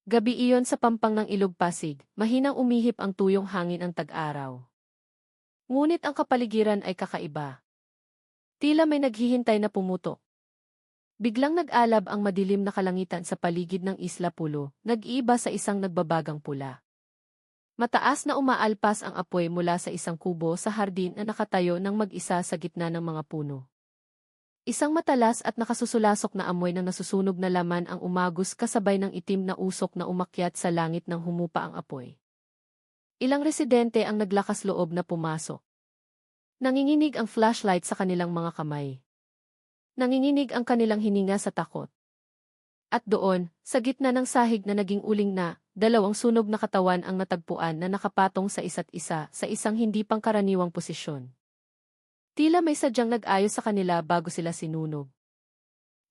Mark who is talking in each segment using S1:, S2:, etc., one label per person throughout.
S1: Gabi iyon sa pampang ng Ilog Pasig, mahinang umihip ang tuyong hangin ang tag-araw. Ngunit ang kapaligiran ay kakaiba. Tila may naghihintay na pumutok. Biglang nag-alab ang madilim na kalangitan sa paligid ng Isla Pulo, nag-iiba sa isang nagbabagang pula. Mataas na umaalpas ang apoy mula sa isang kubo sa hardin na nakatayo ng mag-isa sa gitna ng mga puno. Isang matalas at nakasusulasok na amoy ng nasusunog na laman ang umagos kasabay ng itim na usok na umakyat sa langit nang humupa ang apoy. Ilang residente ang naglakas loob na pumasok. Nanginginig ang flashlight sa kanilang mga kamay. Nanginginig ang kanilang hininga sa takot. At doon, sa gitna ng sahig na naging uling na, dalawang sunog na katawan ang natagpuan na nakapatong sa isa't isa sa isang hindi pangkaraniwang posisyon. Tila may sadyang nag-ayos sa kanila bago sila sinunog.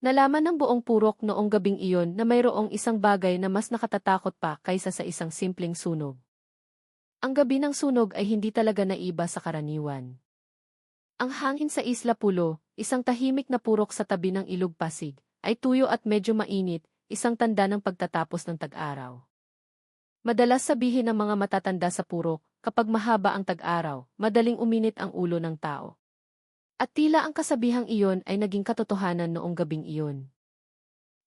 S1: Nalaman ng buong purok noong gabing iyon na mayroong isang bagay na mas nakatatakot pa kaysa sa isang simpleng sunog. Ang gabi ng sunog ay hindi talaga naiba sa karaniwan. Ang hangin sa Isla Pulo, isang tahimik na purok sa tabi ng Ilog Pasig, ay tuyo at medyo mainit, isang tanda ng pagtatapos ng tag-araw. Madalas sabihin ng mga matatanda sa purok, kapag mahaba ang tag-araw, madaling uminit ang ulo ng tao. At tila ang kasabihang iyon ay naging katotohanan noong gabing iyon.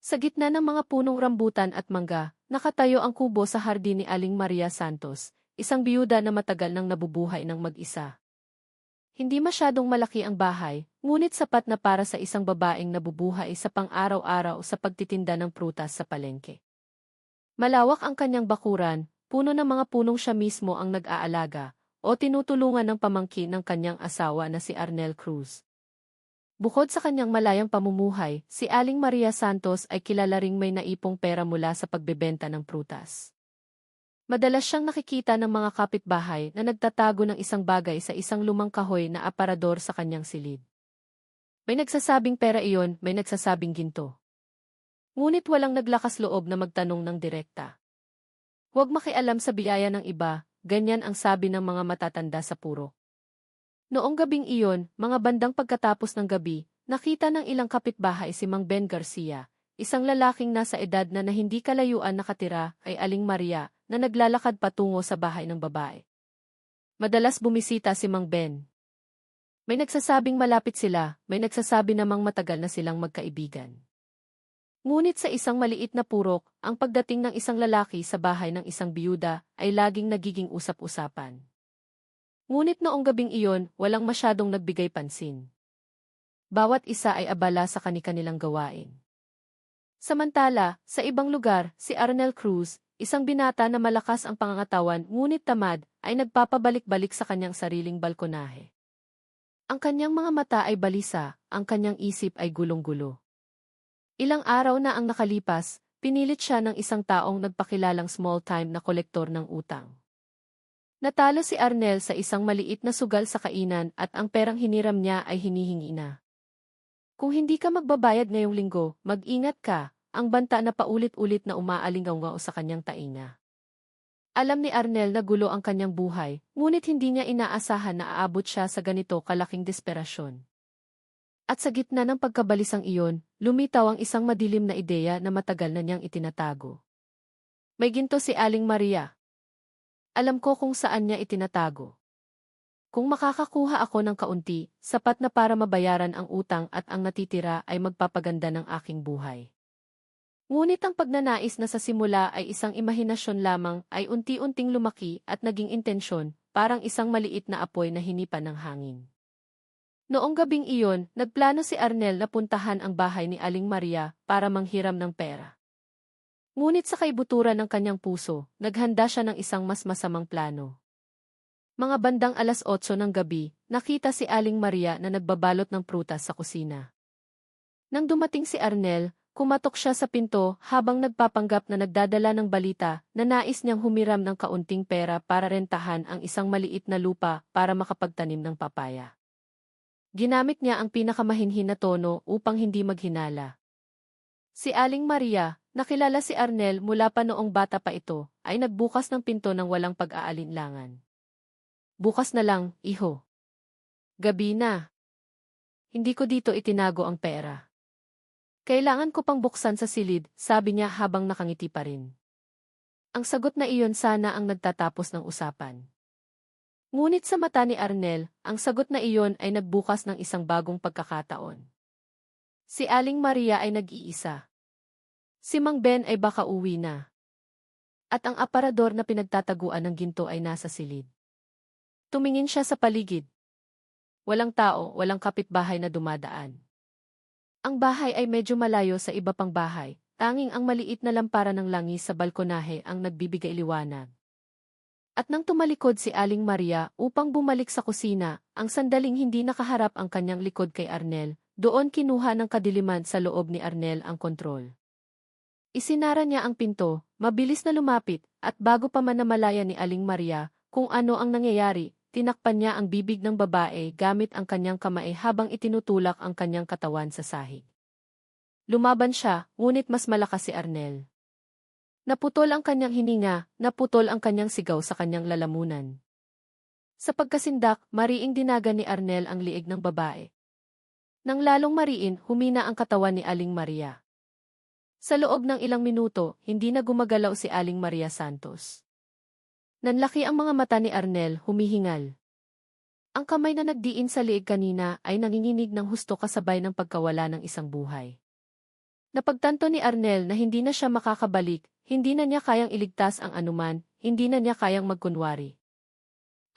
S1: Sa gitna ng mga punong rambutan at mangga, nakatayo ang kubo sa hardin ni Aling Maria Santos, isang biyuda na matagal nang nabubuhay ng mag-isa. Hindi masyadong malaki ang bahay, ngunit sapat na para sa isang babaeng nabubuhay sa pang-araw-araw sa pagtitinda ng prutas sa palengke. Malawak ang kanyang bakuran, puno ng mga punong siya mismo ang nag-aalaga, o tinutulungan ng pamangkin ng kanyang asawa na si Arnel Cruz. Bukod sa kanyang malayang pamumuhay, si Aling Maria Santos ay kilala ring may naipong pera mula sa pagbebenta ng prutas. Madalas siyang nakikita ng mga kapitbahay na nagtatago ng isang bagay sa isang lumang kahoy na aparador sa kanyang silid. May nagsasabing pera iyon, may nagsasabing ginto. Ngunit walang naglakas loob na magtanong ng direkta. Huwag makialam sa biyaya ng iba, ganyan ang sabi ng mga matatanda sa purok. Noong gabing iyon, mga bandang pagkatapos ng gabi, nakita ng ilang kapitbahay si Mang Ben Garcia, isang lalaking nasa edad na hindi kalayuan nakatira kay Aling Maria, na naglalakad patungo sa bahay ng babae. Madalas bumisita si Mang Ben. May nagsasabing malapit sila, may nagsasabi namang matagal na silang magkaibigan. Ngunit sa isang maliit na purok, ang pagdating ng isang lalaki sa bahay ng isang biyuda ay laging nagiging usap-usapan. Ngunit noong gabing iyon, walang masyadong nagbigay pansin. Bawat isa ay abala sa kani-kanilang gawain. Samantala, sa ibang lugar, si Arnel Cruz, isang binata na malakas ang pangangatawan ngunit tamad, ay nagpapabalik-balik sa kanyang sariling balkonahe. Ang kanyang mga mata ay balisa, ang kanyang isip ay gulong-gulo. Ilang araw na ang nakalipas, pinilit siya ng isang taong nagpakilalang small-time na kolektor ng utang. Natalo si Arnel sa isang maliit na sugal sa kainan at ang perang hiniram niya ay hinihingi na. Kung hindi ka magbabayad ngayong linggo, mag-ingat ka, ang banta na paulit-ulit na umaalingaw sa kanyang tainga. Alam ni Arnel na gulo ang kanyang buhay, ngunit hindi niya inaasahan na aabot siya sa ganito kalaking desperasyon. At sa gitna ng pagkabalisang iyon, lumitaw ang isang madilim na ideya na matagal na niyang itinatago. May ginto si Aling Maria. Alam ko kung saan niya itinatago. Kung makakakuha ako ng kaunti, sapat na para mabayaran ang utang at ang natitira ay magpapaganda ng aking buhay. Ngunit ang pagnanais na sa simula ay isang imahinasyon lamang ay unti-unting lumaki at naging intensyon, parang isang maliit na apoy na hinipan ng hangin. Noong gabing iyon, nagplano si Arnel na puntahan ang bahay ni Aling Maria para manghiram ng pera. Ngunit sa kaibuturan ng kanyang puso, naghanda siya ng isang mas masamang plano. Mga bandang 8:00 ng gabi, nakita si Aling Maria na nagbabalot ng prutas sa kusina. Nang dumating si Arnel, kumatok siya sa pinto habang nagpapanggap na nagdadala ng balita na nais niyang humiram ng kaunting pera para rentahan ang isang maliit na lupa para makapagtanim ng papaya. Ginamit niya ang pinakamahinhin na tono upang hindi maghinala. Si Aling Maria, nakilala si Arnel mula pa noong bata pa ito, ay nagbukas ng pinto ng walang pag-aalinlangan. Bukas na lang, iho. Gabi na. Hindi ko dito itinago ang pera. Kailangan ko pang buksan sa silid, sabi niya habang nakangiti pa rin. Ang sagot na iyon sana ang nagtatapos ng usapan. Ngunit sa mata ni Arnel, ang sagot na iyon ay nagbukas ng isang bagong pagkakataon. Si Aling Maria ay nag-iisa. Si Mang Ben ay baka uwi na. At ang aparador na pinagtataguan ng ginto ay nasa silid. Tumingin siya sa paligid. Walang tao, walang kapitbahay na dumadaan. Ang bahay ay medyo malayo sa iba pang bahay, tanging ang maliit na lampara ng langis sa balkonahe ang nagbibigay liwanag. At nang tumalikod si Aling Maria upang bumalik sa kusina, ang sandaling hindi nakaharap ang kanyang likod kay Arnel, doon kinuha ng kadiliman sa loob ni Arnel ang kontrol. Isinara niya ang pinto, mabilis na lumapit, at bago pa man namalaya ni Aling Maria kung ano ang nangyayari, tinakpan niya ang bibig ng babae gamit ang kanyang kamay habang itinutulak ang kanyang katawan sa sahig. Lumaban siya, ngunit mas malakas si Arnel. Naputol ang kanyang hininga, naputol ang kanyang sigaw sa kanyang lalamunan. Sa pagkasindak, mariing dinaga ni Arnel ang liig ng babae. Nang lalong mariin, humina ang katawan ni Aling Maria. Sa loob ng ilang minuto, hindi na gumagalaw si Aling Maria Santos. Nanlaki ang mga mata ni Arnel, humihingal. Ang kamay na nagdiin sa liig kanina ay nanginginig ng husto kasabay ng pagkawala ng isang buhay. Napagtanto ni Arnel na hindi na siya makakabalik, hindi na niya kayang iligtas ang anuman, hindi na niya kayang magkunwari.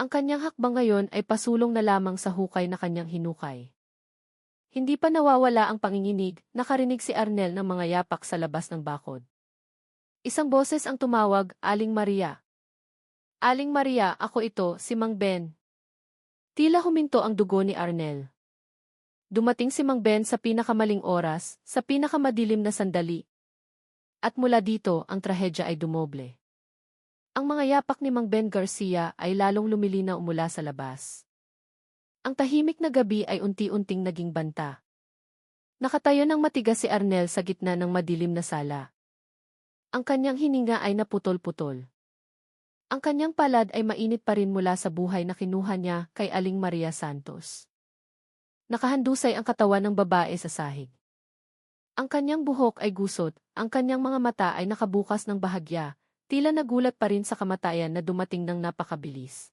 S1: Ang kanyang hakbang ngayon ay pasulong na lamang sa hukay na kanyang hinukay. Hindi pa nawawala ang panginginig, nakarinig si Arnel ng mga yapak sa labas ng bakod. Isang boses ang tumawag, Aling Maria. Aling Maria, ako ito, si Mang Ben. Tila huminto ang dugo ni Arnel. Dumating si Mang Ben sa pinakamaling oras, sa pinakamadilim na sandali. At mula dito, ang trahedya ay dumoble. Ang mga yapak ni Mang Ben Garcia ay lalong lumilinaw mula sa labas. Ang tahimik na gabi ay unti-unting naging banta. Nakatayo ng matigas si Arnel sa gitna ng madilim na sala. Ang kanyang hininga ay naputol-putol. Ang kanyang palad ay mainit pa rin mula sa buhay na kinuha niya kay Aling Maria Santos. Nakahandusay ang katawan ng babae sa sahig. Ang kanyang buhok ay gusot, ang kanyang mga mata ay nakabukas ng bahagya, tila nagulat pa rin sa kamatayan na dumating ng napakabilis.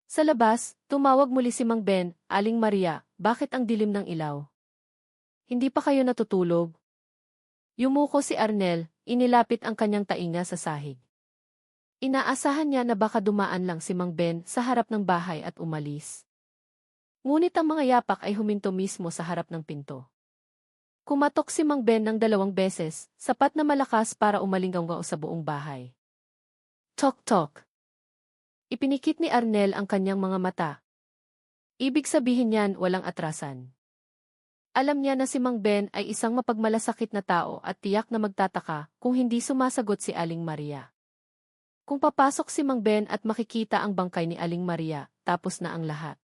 S1: Sa labas, tumawag muli si Mang Ben, Aling Maria, bakit ang dilim ng ilaw? Hindi pa kayo natutulog? Yumuko si Arnel, inilapit ang kanyang tainga sa sahig. Inaasahan niya na baka dumaan lang si Mang Ben sa harap ng bahay at umalis. Ngunit ang mga yapak ay huminto mismo sa harap ng pinto. Kumatok si Mang Ben ng 2 beses, sapat na malakas para umalinggaw sa buong bahay. Tok-tok. Ipinikit ni Arnel ang kanyang mga mata. Ibig sabihin niyan walang atrasan. Alam niya na si Mang Ben ay isang mapagmalasakit na tao at tiyak na magtataka kung hindi sumasagot si Aling Maria. Kung papasok si Mang Ben at makikita ang bangkay ni Aling Maria, tapos na ang lahat.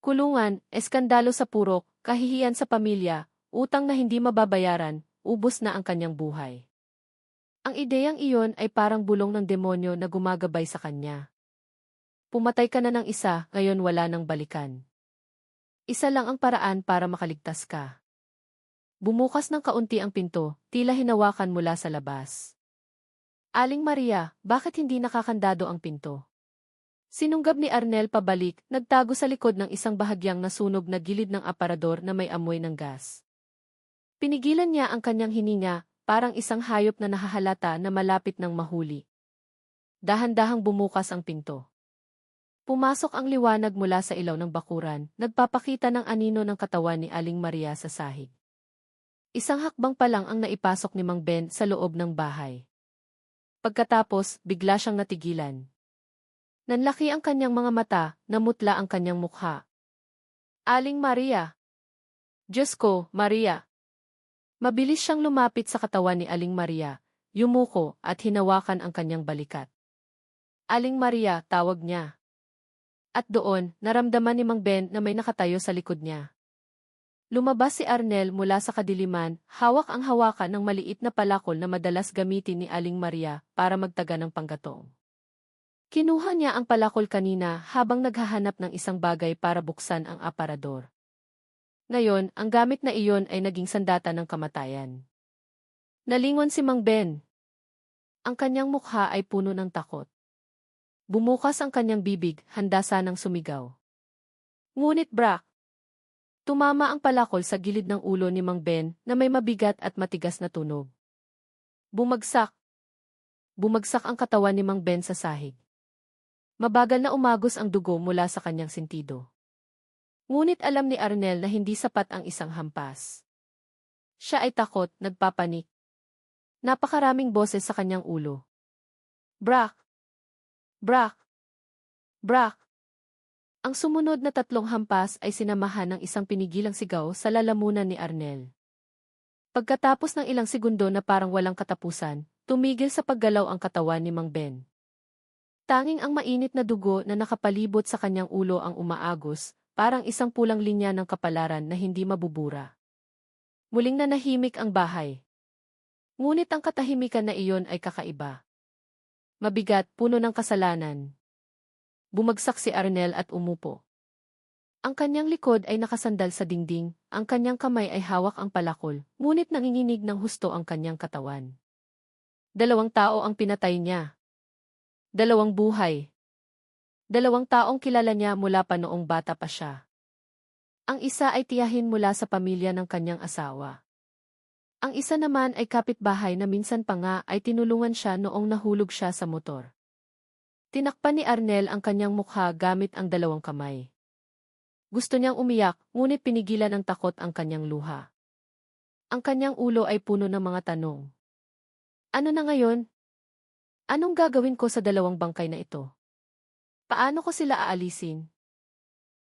S1: Kulungan, eskandalo sa purok, kahihiyan sa pamilya, utang na hindi mababayaran, ubos na ang kanyang buhay. Ang ideyang iyon ay parang bulong ng demonyo na gumagabay sa kanya. Pumatay ka na ng isa, ngayon wala nang balikan. Isa lang ang paraan para makaligtas ka. Bumukas ng kaunti ang pinto, tila hinawakan mula sa labas. Aling Maria, bakit hindi nakakandado ang pinto? Sinunggab ni Arnel pabalik, nagtago sa likod ng isang bahagyang nasunog na gilid ng aparador na may amoy ng gas. Pinigilan niya ang kanyang hininga, parang isang hayop na nahahalata na malapit ng mahuli. Dahan-dahang bumukas ang pinto. Pumasok ang liwanag mula sa ilaw ng bakuran, nagpapakita ng anino ng katawan ni Aling Maria sa sahig. Isang hakbang pa lang ang naipasok ni Mang Ben sa loob ng bahay. Pagkatapos, bigla siyang natigilan. Nanlaki ang kanyang mga mata, namutla ang kanyang mukha. Aling Maria! Diyos ko, Maria! Mabilis siyang lumapit sa katawan ni Aling Maria, yumuko at hinawakan ang kanyang balikat. Aling Maria, tawag niya. At doon, naramdaman ni Mang Ben na may nakatayo sa likod niya. Lumabas si Arnel mula sa kadiliman, hawak ang hawakan ng maliit na palakol na madalas gamitin ni Aling Maria para magtaga ng panggatong. Kinuha niya ang palakol kanina habang naghahanap ng isang bagay para buksan ang aparador. Ngayon, ang gamit na iyon ay naging sandata ng kamatayan. Nalingon si Mang Ben. Ang kanyang mukha ay puno ng takot. Bumukas ang kanyang bibig, handa sanang sumigaw. Ngunit tumama ang palakol sa gilid ng ulo ni Mang Ben na may mabigat at matigas na tunog. Bumagsak. Bumagsak ang katawan ni Mang Ben sa sahig. Mabagal na umagos ang dugo mula sa kanyang sentido. Ngunit alam ni Arnel na hindi sapat ang isang hampas. Siya ay takot, nagpapanik. Napakaraming boses sa kanyang ulo. Brak! Brak! Brak! Ang sumunod na 3 hampas ay sinamahan ng isang pinigilang sigaw sa lalamunan ni Arnel. Pagkatapos ng ilang segundo na parang walang katapusan, tumigil sa paggalaw ang katawan ni Mang Ben. Tanging ang mainit na dugo na nakapalibot sa kanyang ulo ang umaagos, parang isang pulang linya ng kapalaran na hindi mabubura. Muling nanahimik ang bahay. Ngunit ang katahimikan na iyon ay kakaiba. Mabigat, puno ng kasalanan. Bumagsak si Arnel at umupo. Ang kanyang likod ay nakasandal sa dingding, ang kanyang kamay ay hawak ang palakol, ngunit nanginginig ng husto ang kanyang katawan. 2 tao ang pinatay niya. 2 buhay. 2 taong kilala niya mula pa noong bata pa siya. Ang isa ay tiyahin mula sa pamilya ng kanyang asawa. Ang isa naman ay kapitbahay na minsan pa nga ay tinulungan siya noong nahulog siya sa motor. Tinakpan ni Arnel ang kanyang mukha gamit ang 2 kamay. Gusto niyang umiyak, ngunit pinigilan ng takot ang kanyang luha. Ang kanyang ulo ay puno ng mga tanong. Ano na ngayon? Anong gagawin ko sa 2 bangkay na ito? Paano ko sila aalisin?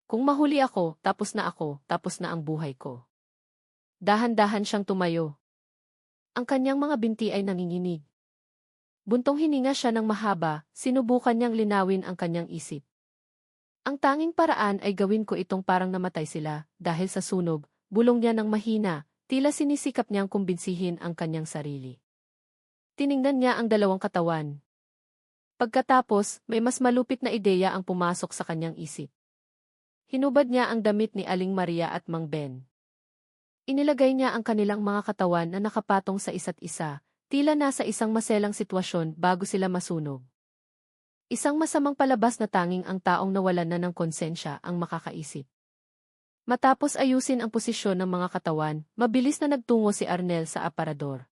S1: Kung mahuli ako, tapos na ang buhay ko. Dahan-dahan siyang tumayo. Ang kanyang mga binti ay nanginginig. Buntong hininga siya ng mahaba, sinubukan niyang linawin ang kanyang isip. Ang tanging paraan ay gawin ko itong parang namatay sila, dahil sa sunog, bulong niya ng mahina, tila sinisikap niyang kumbinsihin ang kanyang sarili. Tiningnan niya ang 2 katawan. Pagkatapos, may mas malupit na ideya ang pumasok sa kanyang isip. Hinubad niya ang damit ni Aling Maria at Mang Ben. Inilagay niya ang kanilang mga katawan na nakapatong sa isa't isa, tila nasa isang maselang sitwasyon bago sila masunog. Isang masamang palabas na tanging ang taong nawalan na ng konsensya ang makakaisip. Matapos ayusin ang posisyon ng mga katawan, mabilis na nagtungo si Arnel sa aparador.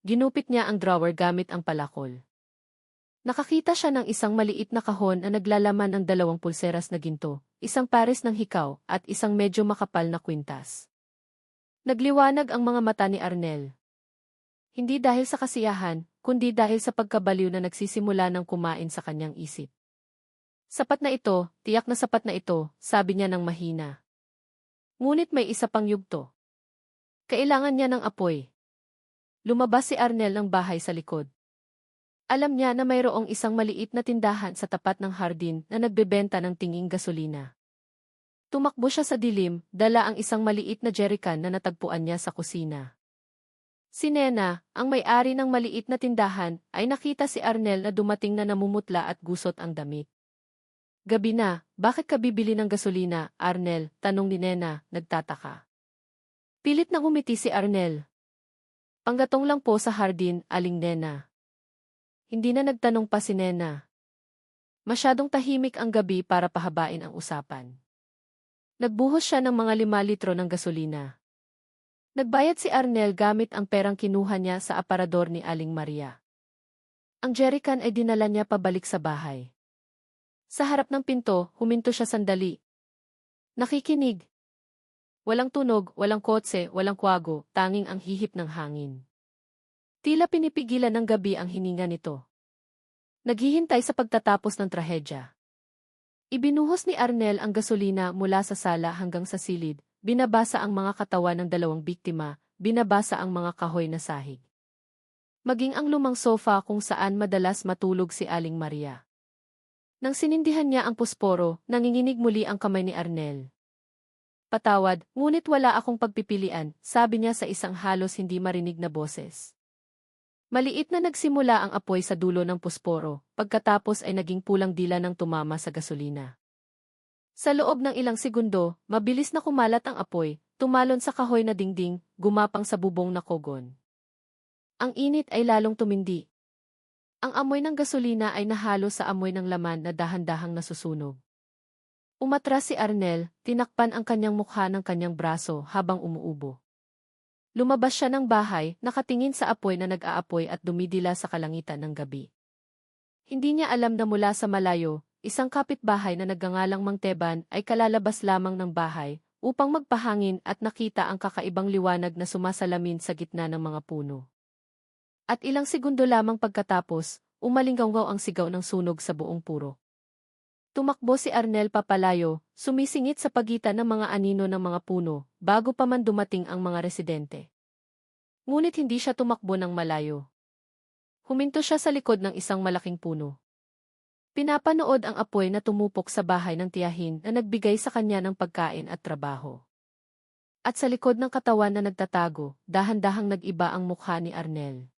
S1: Ginupit niya ang drawer gamit ang palakol. Nakakita siya ng isang maliit na kahon na naglalaman ng 2 pulseras na ginto, isang pares ng hikaw, at isang medyo makapal na kwintas. Nagliwanag ang mga mata ni Arnel. Hindi dahil sa kasiyahan, kundi dahil sa pagkabaliw na nagsisimula ng kumain sa kanyang isip. Sapat na ito, tiyak na sapat na ito, sabi niya ng mahina. Ngunit may isa pang yugto. Kailangan niya ng apoy. Lumabas si Arnel ng bahay sa likod. Alam niya na mayroong isang maliit na tindahan sa tapat ng hardin na nagbebenta ng tinging gasolina. Tumakbo siya sa dilim, dala ang isang maliit na jerrycan na natagpuan niya sa kusina. Si Nena, ang may-ari ng maliit na tindahan, ay nakita si Arnel na dumating na namumutla at gusot ang damit. Gabi na, bakit ka bibili ng gasolina, Arnel? Tanong ni Nena, nagtataka. Pilit na ngumiti si Arnel. Panggatong lang po sa hardin, Aling Nena. Hindi na nagtanong pa si Nena. Masyadong tahimik ang gabi para pahabain ang usapan. Nagbuhos siya ng mga 5 litro ng gasolina. Nagbayad si Arnel gamit ang perang kinuha niya sa aparador ni Aling Maria. Ang jerrycan ay dinala niya pabalik sa bahay. Sa harap ng pinto, huminto siya sandali. Nakikinig. Walang tunog, walang kotse, walang kwago, tanging ang hihip ng hangin. Tila pinipigilan ng gabi ang hininga nito. Naghihintay sa pagtatapos ng trahedya. Ibinuhos ni Arnel ang gasolina mula sa sala hanggang sa silid, binabasa ang mga katawan ng 2 biktima, binabasa ang mga kahoy na sahig. Maging ang lumang sofa kung saan madalas matulog si Aling Maria. Nang sinindihan niya ang pusporo, nanginginig muli ang kamay ni Arnel. Patawad, ngunit wala akong pagpipilian, sabi niya sa isang halos hindi marinig na boses. Maliit na nagsimula ang apoy sa dulo ng pusporo, pagkatapos ay naging pulang dila ng tumama sa gasolina. Sa loob ng ilang segundo, mabilis na kumalat ang apoy, tumalon sa kahoy na dingding, gumapang sa bubong na kogon. Ang init ay lalong tumindi. Ang amoy ng gasolina ay nahalo sa amoy ng laman na dahan-dahang nasusunog. Umatras si Arnel, tinakpan ang kanyang mukha ng kanyang braso habang umuubo. Lumabas siya ng bahay, nakatingin sa apoy na nag-aapoy at dumidila sa kalangitan ng gabi. Hindi niya alam na mula sa malayo, isang kapitbahay na nagngangalang Mang Teban ay kalalabas lamang ng bahay upang magpahangin at nakita ang kakaibang liwanag na sumasalamin sa gitna ng mga puno. At ilang segundo lamang pagkatapos, umalinggaw ang sigaw ng sunog sa buong puro. Tumakbo si Arnel papalayo, sumisingit sa pagitan ng mga anino ng mga puno, bago pa man dumating ang mga residente. Ngunit hindi siya tumakbo ng malayo. Huminto siya sa likod ng isang malaking puno. Pinapanood ang apoy na tumupok sa bahay ng tiyahin na nagbigay sa kanya ng pagkain at trabaho. At sa likod ng katawan na nagtatago, dahan-dahang nag-iba ang mukha ni Arnel.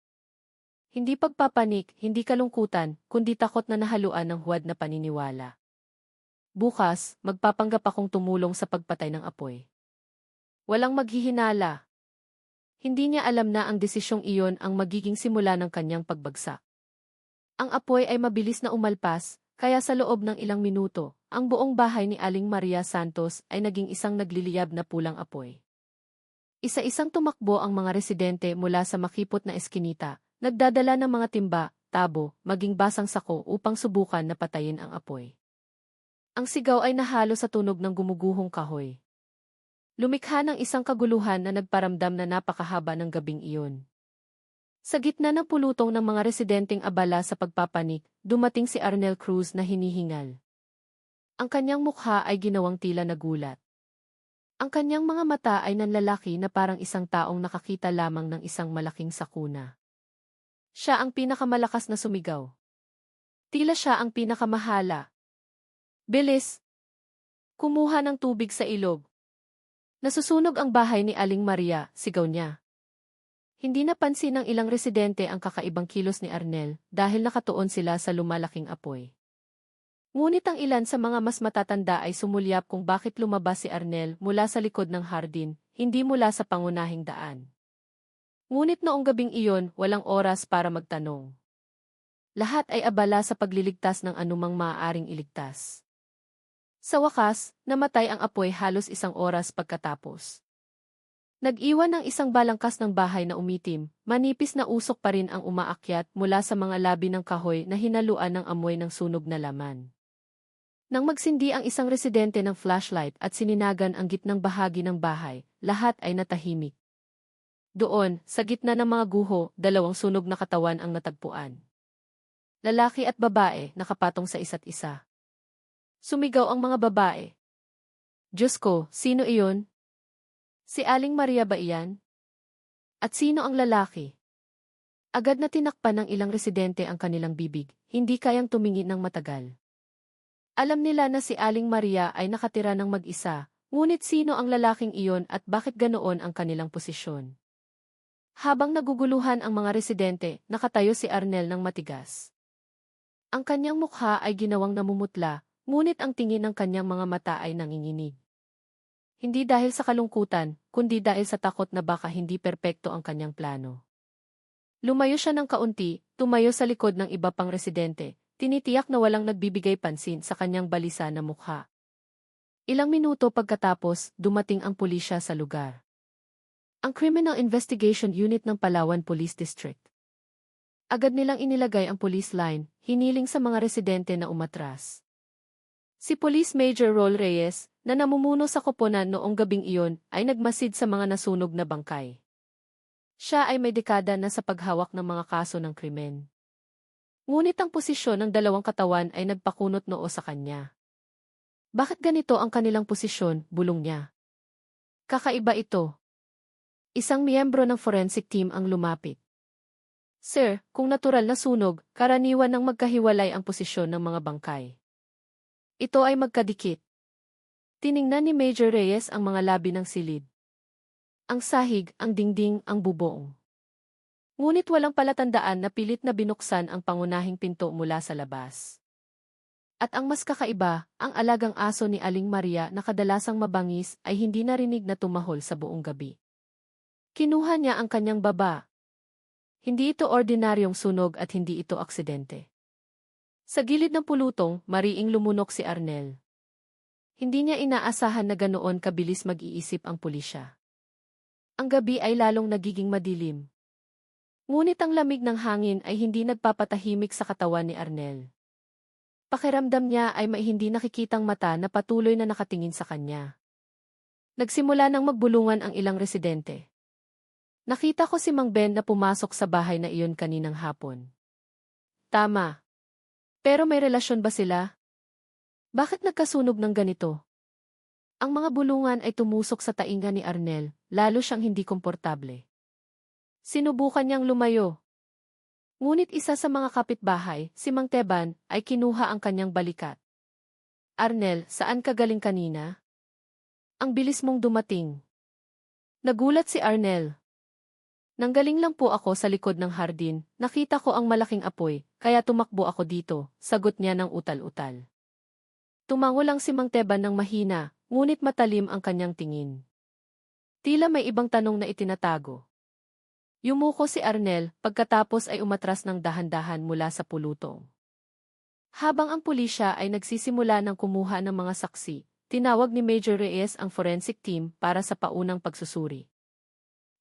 S1: Hindi pagpapanik, hindi kalungkutan, kundi takot na nahaluan ng huwad na paniniwala. Bukas, magpapanggap akong tumulong sa pagpatay ng apoy. Walang maghihinala. Hindi niya alam na ang desisyong iyon ang magiging simula ng kanyang pagbagsak. Ang apoy ay mabilis na umalpas, kaya sa loob ng ilang minuto, ang buong bahay ni Aling Maria Santos ay naging isang nagliliyab na pulang apoy. Isa-isang tumakbo ang mga residente mula sa makipot na eskinita, nagdadala ng mga timba, tabo, maging basang sako upang subukan na patayin ang apoy. Ang sigaw ay nahalo sa tunog ng gumuguhong kahoy. Lumikha ng isang kaguluhan na nagparamdam na napakahaba ng gabing iyon. Sa gitna ng pulutong ng mga residenteng abala sa pagpapanik, dumating si Arnel Cruz na hinihingal. Ang kanyang mukha ay ginawang tila nagulat. Ang kanyang mga mata ay nanlalaki na parang isang taong nakakita lamang ng isang malaking sakuna. Siya ang pinakamalakas na sumigaw. Tila siya ang pinakamahala. Bilis! Kumuha ng tubig sa ilog. Nasusunog ang bahay ni Aling Maria, sigaw niya. Hindi napansin ng ilang residente ang kakaibang kilos ni Arnel dahil nakatuon sila sa lumalaking apoy. Ngunit ang ilan sa mga mas matatanda ay sumulyap kung bakit lumabas si Arnel mula sa likod ng hardin, hindi mula sa pangunahing daan. Ngunit noong gabing iyon, walang oras para magtanong. Lahat ay abala sa pagliligtas ng anumang maaaring iligtas. Sa wakas, namatay ang apoy halos isang oras pagkatapos. Nag-iwan ng isang balangkas ng bahay na umitim, manipis na usok pa rin ang umaakyat mula sa mga labi ng kahoy na hinaluan ng amoy ng sunog na laman. Nang magsindi ang isang residente ng flashlight at sininagan ang gitnang bahagi ng bahay, lahat ay natahimik. Doon, sa gitna ng mga guho, dalawang sunog na katawan ang natagpuan. Lalaki at babae, nakapatong sa isa't isa. Sumigaw ang mga babae. Diyos ko, sino iyon? Si Aling Maria ba iyan? At sino ang lalaki? Agad na tinakpan ng ilang residente ang kanilang bibig, hindi kayang tumingin ng matagal. Alam nila na si Aling Maria ay nakatira ng mag-isa, ngunit sino ang lalaking iyon at bakit ganoon ang kanilang posisyon? Habang naguguluhan ang mga residente, nakatayo si Arnel ng matigas. Ang kanyang mukha ay ginawang namumutla, ngunit ang tingin ng kanyang mga mata ay nanginginig. Hindi dahil sa kalungkutan, kundi dahil sa takot na baka hindi perpekto ang kanyang plano. Lumayo siya ng kaunti, tumayo sa likod ng iba pang residente, tinitiyak na walang nagbibigay pansin sa kanyang balisa na mukha. Ilang minuto pagkatapos, dumating ang pulisya sa lugar. Ang Criminal Investigation Unit ng Palawan Police District. Agad nilang inilagay ang police line, hiniling sa mga residente na umatras. Si Police Major Rol Reyes, na namumuno sa koponan noong gabing iyon, ay nagmasid sa mga nasunog na bangkay. Siya ay may dekada na sa paghawak ng mga kaso ng krimen. Ngunit ang posisyon ng dalawang katawan ay nagpakunot noo sa kanya. Bakit ganito ang kanilang posisyon, bulong niya. Kakaiba ito. Isang miyembro ng forensic team ang lumapit. Sir, kung natural na sunog, karaniwan ng magkahiwalay ang posisyon ng mga bangkay. Ito ay magkadikit. Tiningnan ni Major Reyes ang mga labi ng silid. Ang sahig, ang dingding, ang bubong. Ngunit walang palatandaan na pilit na binuksan ang pangunahing pinto mula sa labas. At ang mas kakaiba, ang alagang aso ni Aling Maria na kadalasang mabangis ay hindi narinig na tumahol sa buong gabi. Kinuha niya ang kanyang baba. Hindi ito ordinaryong sunog at hindi ito aksidente. Sa gilid ng pulutong, mariing lumunok si Arnel. Hindi niya inaasahan na ganoon kabilis mag-iisip ang pulisya. Ang gabi ay lalong nagiging madilim. Ngunit ang lamig ng hangin ay hindi nagpapatahimik sa katawan ni Arnel. Pakiramdam niya ay may hindi nakikitang mata na patuloy na nakatingin sa kanya. Nagsimula nang magbulungan ang ilang residente. Nakita ko si Mang Ben na pumasok sa bahay na iyon kaninang hapon. Tama. Pero may relasyon ba sila? Bakit nagkasunog ng ganito? Ang mga bulungan ay tumusok sa tainga ni Arnel, lalo siyang hindi komportable. Sinubukan niyang lumayo. Ngunit isa sa mga kapitbahay, si Mang Teban, ay kinuha ang kanyang balikat. Arnel, saan ka galing kanina? Ang bilis mong dumating. Nagulat si Arnel. Nanggaling lang po ako sa likod ng hardin, nakita ko ang malaking apoy, kaya tumakbo ako dito, sagot niya ng utal-utal. Tumango lang si Mang Teban ng mahina, ngunit matalim ang kanyang tingin. Tila may ibang tanong na itinatago. Yumuko si Arnel, pagkatapos ay umatras ng dahan-dahan mula sa pulutong. Habang ang pulisya ay nagsisimula ng kumuha ng mga saksi, tinawag ni Major Reyes ang forensic team para sa paunang pagsusuri.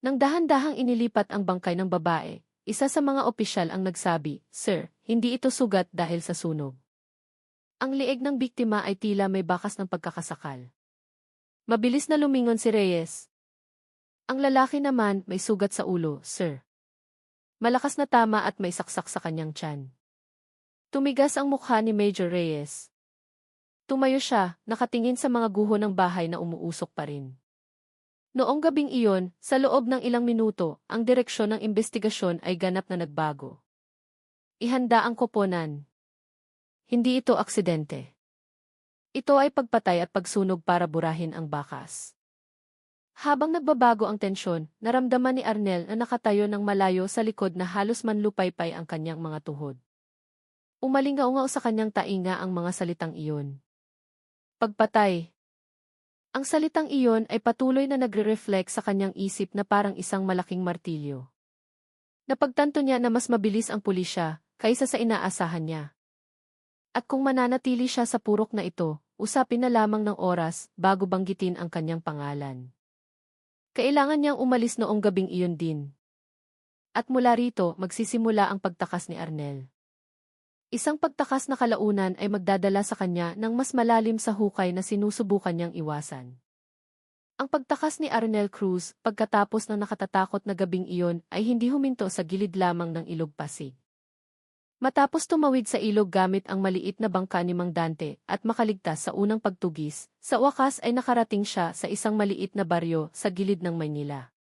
S1: Nang dahan-dahang inilipat ang bangkay ng babae, isa sa mga opisyal ang nagsabi, "Sir, hindi ito sugat dahil sa sunog." Ang lieg ng biktima ay tila may bakas ng pagkakasakal. Mabilis na lumingon si Reyes. Ang lalaki naman may sugat sa ulo, sir. Malakas na tama at may saksak sa kanyang tiyan. Tumigas ang mukha ni Major Reyes. Tumayo siya, nakatingin sa mga guho ng bahay na umuusok pa rin. Noong gabing iyon, sa loob ng ilang minuto, ang direksyon ng investigasyon ay ganap na nagbago. Ihanda ang koponan. Hindi ito aksidente. Ito ay pagpatay at pagsunog para burahin ang bakas. Habang nagbabago ang tensyon, naramdaman ni Arnel na nakatayo ng malayo sa likod na halos manlupaypay ang kanyang mga tuhod. Umalingaungaw sa kanyang tainga ang mga salitang iyon. Pagpatay. Ang salitang iyon ay patuloy na nagre-reflect sa kanyang isip na parang isang malaking martilyo. Napagtanto niya na mas mabilis ang pulisya kaysa sa inaasahan niya. At kung mananatili siya sa purok na ito, usapin na lamang ng oras bago banggitin ang kanyang pangalan. Kailangan niyang umalis noong gabing iyon din. At mula rito, magsisimula ang pagtakas ni Arnel. Isang pagtakas na kalaunan ay magdadala sa kanya ng mas malalim sa hukay na sinusubukan niyang iwasan. Ang pagtakas ni Arnel Cruz, pagkatapos ng nakatatakot na gabing iyon, ay hindi huminto sa gilid lamang ng ilog Pasig. Matapos tumawid sa ilog gamit ang maliit na bangka ni Mang Dante at makaligtas sa unang pagtugis, sa wakas ay nakarating siya sa isang maliit na baryo sa gilid ng Maynila.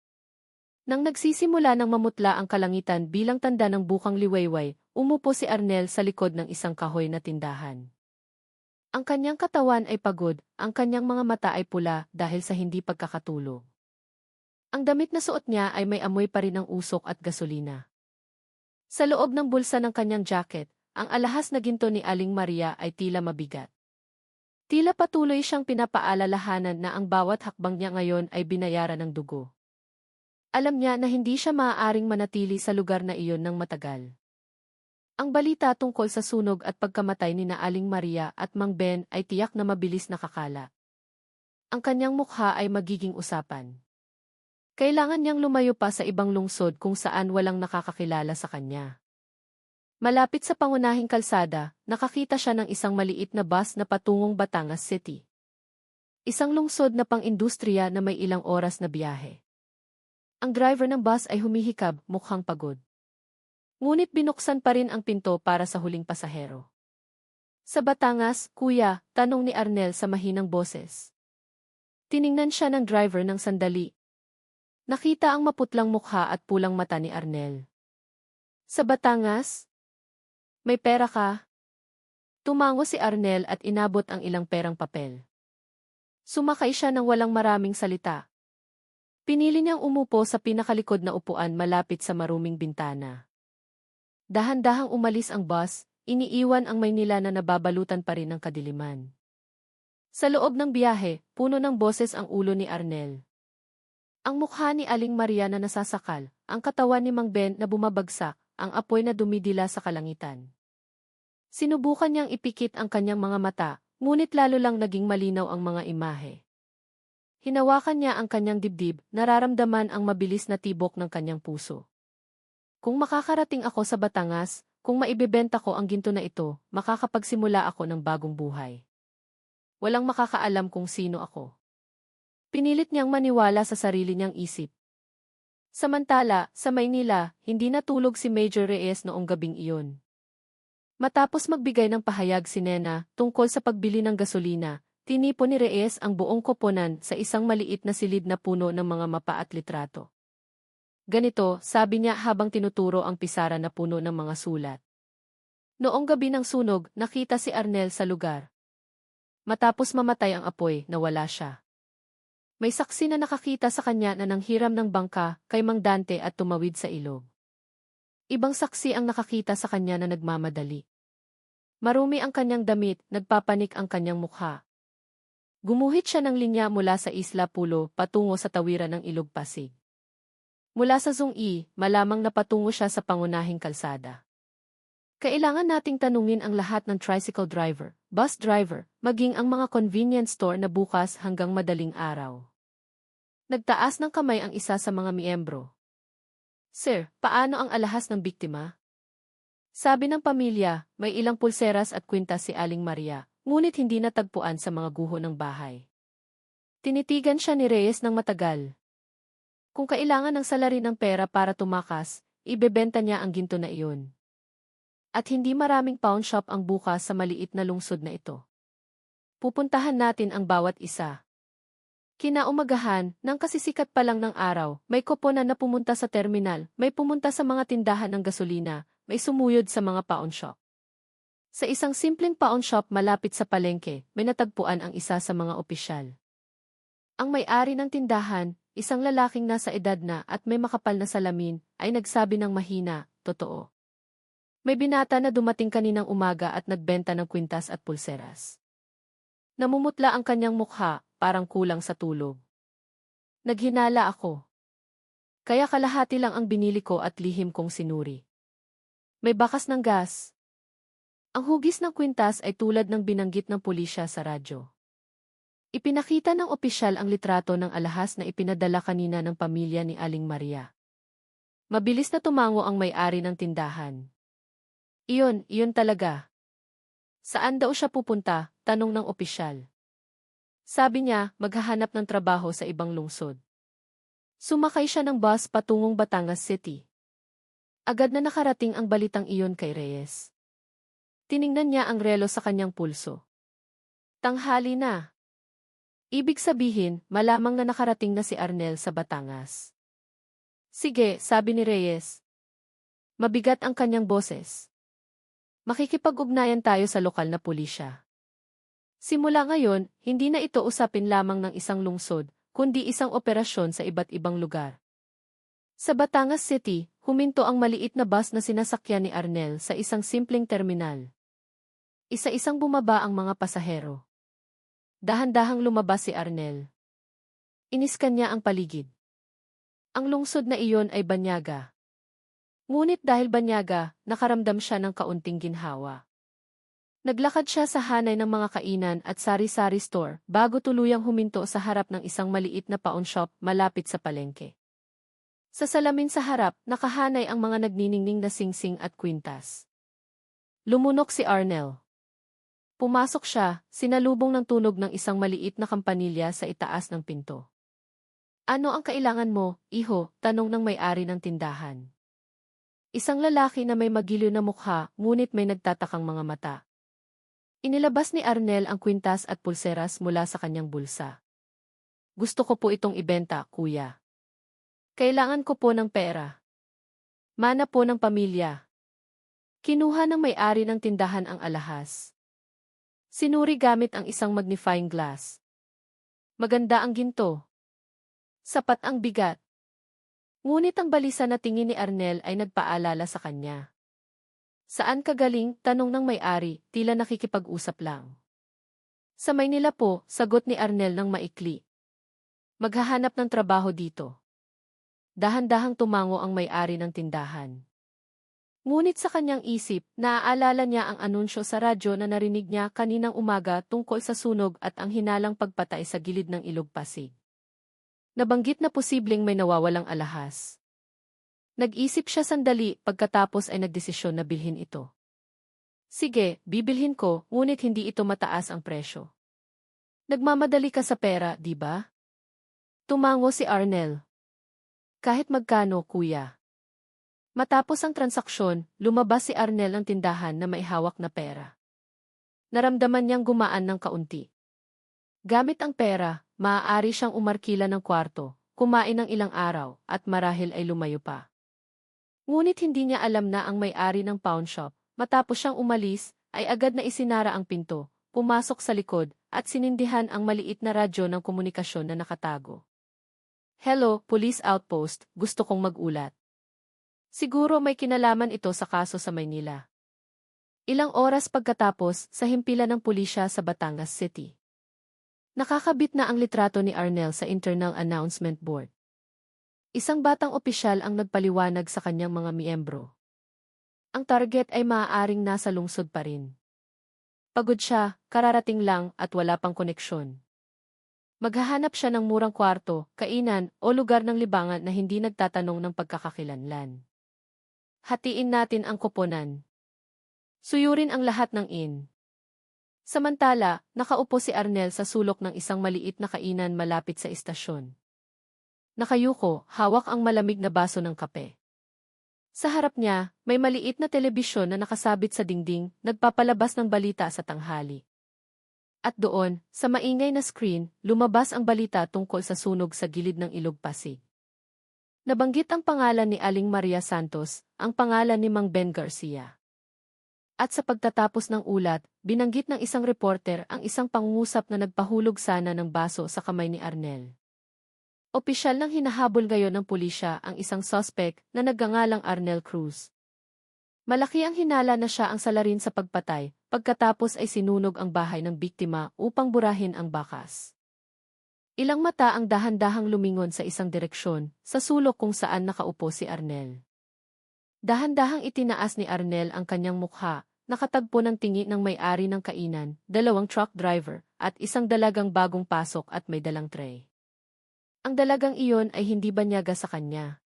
S1: Nang nagsisimula ng mamutla ang kalangitan bilang tanda ng bukang liwayway, umupo si Arnel sa likod ng isang kahoy na tindahan. Ang kanyang katawan ay pagod, ang kanyang mga mata ay pula dahil sa hindi pagkakatulog. Ang damit na suot niya ay may amoy pa rin ng usok at gasolina. Sa loob ng bulsa ng kanyang jacket, ang alahas na ginto ni Aling Maria ay tila mabigat. Tila patuloy siyang pinapaalalahanan na ang bawat hakbang niya ngayon ay binayaran ng dugo. Alam niya na hindi siya maaaring manatili sa lugar na iyon ng matagal. Ang balita tungkol sa sunog at pagkamatay ni Aling Maria at Mang Ben ay tiyak na mabilis nakakala. Ang kanyang mukha ay magiging usapan. Kailangan niyang lumayo pa sa ibang lungsod kung saan walang nakakakilala sa kanya. Malapit sa pangunahing kalsada, nakakita siya ng isang maliit na bus na patungong Batangas City. Isang lungsod na pang-industriya na may ilang oras na biyahe. Ang driver ng bus ay humihikab, mukhang pagod. Ngunit binuksan pa rin ang pinto para sa huling pasahero. Sa Batangas, kuya, tanong ni Arnel sa mahinang boses. Tiningnan siya ng driver ng sandali. Nakita ang maputlang mukha at pulang mata ni Arnel. Sa Batangas? May pera ka? Tumango si Arnel at inabot ang ilang perang papel. Sumakay siya ng walang maraming salita. Pinili niyang umupo sa pinakalikod na upuan malapit sa maruming bintana. Dahan-dahang umalis ang bus, iniiwan ang Maynila na nababalutan pa rin ng kadiliman. Sa loob ng biyahe, puno ng boses ang ulo ni Arnel. Ang mukha ni Aling Maria na nasasakal, ang katawan ni Mang Ben na bumabagsak, ang apoy na dumidila sa kalangitan. Sinubukan niyang ipikit ang kanyang mga mata, ngunit lalo lang naging malinaw ang mga imahe. Hinawakan niya ang kanyang dibdib, nararamdaman ang mabilis na tibok ng kanyang puso. Kung makakarating ako sa Batangas, kung maibebenta ko ang ginto na ito, makakapagsimula ako ng bagong buhay. Walang makakaalam kung sino ako. Pinilit niyang maniwala sa sarili niyang isip. Samantala, sa Maynila, hindi natulog si Major Reyes noong gabing iyon. Matapos magbigay ng pahayag si Nena tungkol sa pagbili ng gasolina, tinipon ni Reyes ang buong koponan sa isang maliit na silid na puno ng mga mapa at litrato. Ganito, sabi niya habang tinuturo ang pisara na puno ng mga sulat. Noong gabi ng sunog, nakita si Arnel sa lugar. Matapos mamatay ang apoy, nawala siya. May saksi na nakakita sa kanya na nanghiram ng bangka kay Mang Dante at tumawid sa ilog. Ibang saksi ang nakakita sa kanya na nagmamadali. Marumi ang kanyang damit, nagpapanik ang kanyang mukha. Gumuhit siya ng linya mula sa Isla Pulo patungo sa tawiran ng Ilog Pasig. Mula sa Zong-i, malamang napatungo siya sa pangunahing kalsada. Kailangan nating tanungin ang lahat ng tricycle driver, bus driver, maging ang mga convenience store na bukas hanggang madaling araw. Nagtaas ng kamay ang isa sa mga miyembro. Sir, paano ang alahas ng biktima? Sabi ng pamilya, may ilang pulseras at kwintas si Aling Maria, ngunit hindi natagpuan sa mga guho ng bahay. Tinitigan siya ni Reyes ng matagal. Kung kailangan ng salarin ng pera para tumakas, ibebenta niya ang ginto na iyon. At hindi maraming pawn shop ang bukas sa maliit na lungsod na ito. Pupuntahan natin ang bawat isa. Kinaumagahan, nang kasisikat pa lang ng araw, may koponan na pumunta sa terminal, may pumunta sa mga tindahan ng gasolina, may sumuyod sa mga pawn shop. Sa isang simpleng pawn shop malapit sa palengke, may natagpuan ang isa sa mga opisyal. Ang may-ari ng tindahan, isang lalaking nasa edad na at may makapal na salamin, ay nagsabi ng mahina, totoo. May binata na dumating kaninang umaga at nagbenta ng kwintas at pulseras. Namumutla ang kanyang mukha, parang kulang sa tulog. Naghinala ako. Kaya kalahati lang ang binili ko at lihim kong sinuri. May bakas ng gas. Ang hugis ng kwintas ay tulad ng binanggit ng pulisya sa radyo. Ipinakita ng opisyal ang litrato ng alahas na ipinadala kanina ng pamilya ni Aling Maria. Mabilis na tumango ang may-ari ng tindahan. Iyon talaga. Saan daw siya pupunta? Tanong ng opisyal. Sabi niya, maghahanap ng trabaho sa ibang lungsod. Sumakay siya ng bus patungong Batangas City. Agad na nakarating ang balitang iyon kay Reyes. Tiningnan niya ang relo sa kanyang pulso. Tanghali na. Ibig sabihin, malamang na nakarating na si Arnel sa Batangas. Sige, sabi ni Reyes. Mabigat ang kanyang boses. Makikipag-ugnayan tayo sa lokal na pulisya. Simula ngayon, hindi na ito usapin lamang ng isang lungsod, kundi isang operasyon sa iba't ibang lugar. Sa Batangas City, huminto ang maliit na bus na sinasakyan ni Arnel sa isang simpleng terminal. Isa-isang bumaba ang mga pasahero. Dahan-dahang lumabas si Arnel. Iniskan niya ang paligid. Ang lungsod na iyon ay Banyaga. Ngunit dahil Banyaga, nakaramdam siya ng kaunting ginhawa. Naglakad siya sa hanay ng mga kainan at sari-sari store bago tuluyang huminto sa harap ng isang maliit na pawn shop malapit sa palengke. Sa salamin sa harap, nakahanay ang mga nagniningning na singsing at kwintas. Lumunok si Arnel. Pumasok siya, sinalubong ng tunog ng isang maliit na kampanilya sa itaas ng pinto. Ano ang kailangan mo, iho? Tanong ng may-ari ng tindahan. Isang lalaki na may magiliw na mukha, ngunit may nagtatakang mga mata. Inilabas ni Arnel ang kwintas at pulseras mula sa kanyang bulsa. Gusto ko po itong ibenta, kuya. Kailangan ko po ng pera. Mana po ng pamilya. Kinuha ng may-ari ng tindahan ang alahas. Sinuri gamit ang isang magnifying glass. Maganda ang ginto. Sapat ang bigat. Ngunit ang balisa na tingin ni Arnel ay nagpaalala sa kanya. Saan ka galing? Tanong ng may-ari, tila nakikipag-usap lang. Sa Maynila po, sagot ni Arnel ng maikli. Maghahanap ng trabaho dito. Dahan-dahang tumango ang may-ari ng tindahan. Ngunit sa kanyang isip, naaalala niya ang anunsyo sa radyo na narinig niya kaninang umaga tungkol sa sunog at ang hinalang pagpatay sa gilid ng ilog Pasig. Nabanggit na posibleng may nawawalang alahas. Nag-isip siya sandali pagkatapos ay nagdesisyon na bilhin ito. Sige, bibilhin ko, ngunit hindi ito mataas ang presyo. Nagmamadali ka sa pera, di ba? Tumango si Arnel. Kahit magkano, kuya. Matapos ang transaksyon, lumabas si Arnel ng tindahan na may hawak na pera. Naramdaman niyang gumaan ng kaunti. Gamit ang pera, maaari siyang umarkila ng kwarto, kumain ng ilang araw, at marahil ay lumayo pa. Ngunit hindi niya alam na ang may-ari ng pawn shop, matapos siyang umalis, ay agad na isinara ang pinto, pumasok sa likod, at sinindihan ang maliit na radyo ng komunikasyon na nakatago. Hello, Police Outpost, gusto kong mag-ulat. Siguro may kinalaman ito sa kaso sa Maynila. Ilang oras pagkatapos, sa himpilan ng pulisya sa Batangas City. Nakakabit na ang litrato ni Arnel sa internal announcement board. Isang batang opisyal ang nagpaliwanag sa kanyang mga miyembro. Ang target ay maaaring nasa lungsod pa rin. Pagod siya, kararating lang at wala pang koneksyon. Maghahanap siya ng murang kwarto, kainan o lugar ng libangan na hindi nagtatanong ng pagkakakilanlan. Hatiin natin ang koponan. Suyurin ang lahat ng in. Samantala, nakaupo si Arnel sa sulok ng isang maliit na kainan malapit sa istasyon. Nakayuko, hawak ang malamig na baso ng kape. Sa harap niya, may maliit na telebisyon na nakasabit sa dingding, nagpapalabas ng balita sa tanghali. At doon, sa maingay na screen, lumabas ang balita tungkol sa sunog sa gilid ng ilog Pasig. Nabanggit ang pangalan ni Aling Maria Santos, ang pangalan ni Mang Ben Garcia. At sa pagtatapos ng ulat, binanggit ng isang reporter ang isang pangungusap na nagpahulog sana ng baso sa kamay ni Arnel. Opisyal nang hinahabol ngayon ng pulisya ang isang suspect na nagngangalang Arnel Cruz. Malaki ang hinala na siya ang salarin sa pagpatay, pagkatapos ay sinunog ang bahay ng biktima upang burahin ang bakas. Ilang mata ang dahan-dahang lumingon sa isang direksyon, sa sulok kung saan nakaupo si Arnel. Dahan-dahang itinaas ni Arnel ang kanyang mukha, nakatagpo ng tingi ng may-ari ng kainan, dalawang truck driver, at isang dalagang bagong pasok at may dalang tray. Ang dalagang iyon ay hindi banyaga sa kanya.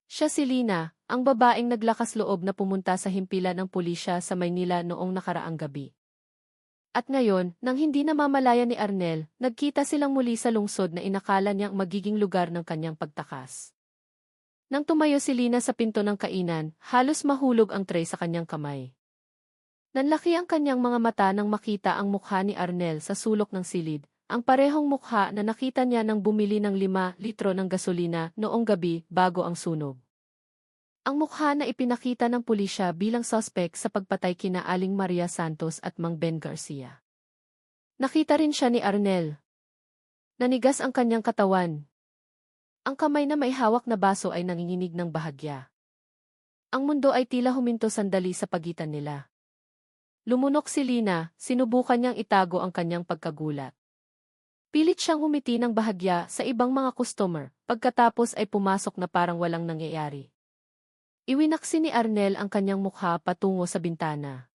S1: Siya si Lina, ang babaeng naglakas loob na pumunta sa himpilan ng pulisya sa Maynila noong nakaraang gabi. At ngayon, nang hindi namamalaya ni Arnel, nagkita silang muli sa lungsod na inakala niyang magiging lugar ng kanyang pagtakas. Nang tumayo si Lina sa pinto ng kainan, halos mahulog ang tray sa kanyang kamay. Nanlaki ang kanyang mga mata nang makita ang mukha ni Arnel sa sulok ng silid, ang parehong mukha na nakita niya nang bumili ng 5 litro ng gasolina noong gabi bago ang sunog. Ang mukha na ipinakita ng pulisya bilang suspect sa pagpatay kina Aling Maria Santos at Mang Ben Garcia. Nakita rin siya ni Arnel. Nanigas ang kanyang katawan. Ang kamay na may hawak na baso ay nanginginig ng bahagya. Ang mundo ay tila huminto sandali sa pagitan nila. Lumunok si Lina, sinubukan niyang itago ang kanyang pagkagulat. Pilit siyang humiti ng bahagya sa ibang mga customer, pagkatapos ay pumasok na parang walang nangyayari. Iwinaksi ni Arnel ang kanyang mukha patungo sa bintana.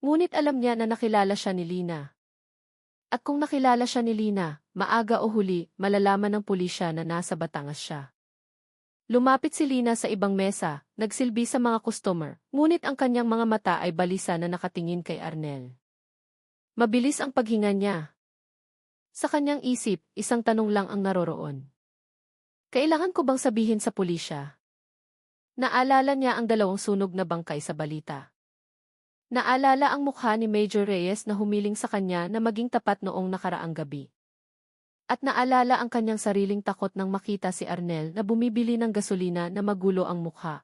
S1: Ngunit alam niya na nakilala siya ni Lina. At kung nakilala siya ni Lina, maaga o huli, malalaman ng pulisya na nasa Batangas siya. Lumapit si Lina sa ibang mesa, nagsilbi sa mga customer, ngunit ang kanyang mga mata ay balisa na nakatingin kay Arnel. Mabilis ang paghinga niya. Sa kanyang isip, isang tanong lang ang naroroon. Kailangan ko bang sabihin sa pulisya? Naalala niya ang 2 sunog na bangkay sa balita. Naalala ang mukha ni Major Reyes na humiling sa kanya na maging tapat noong nakaraang gabi. At naalala ang kanyang sariling takot nang makita si Arnel na bumibili ng gasolina na magulo ang mukha.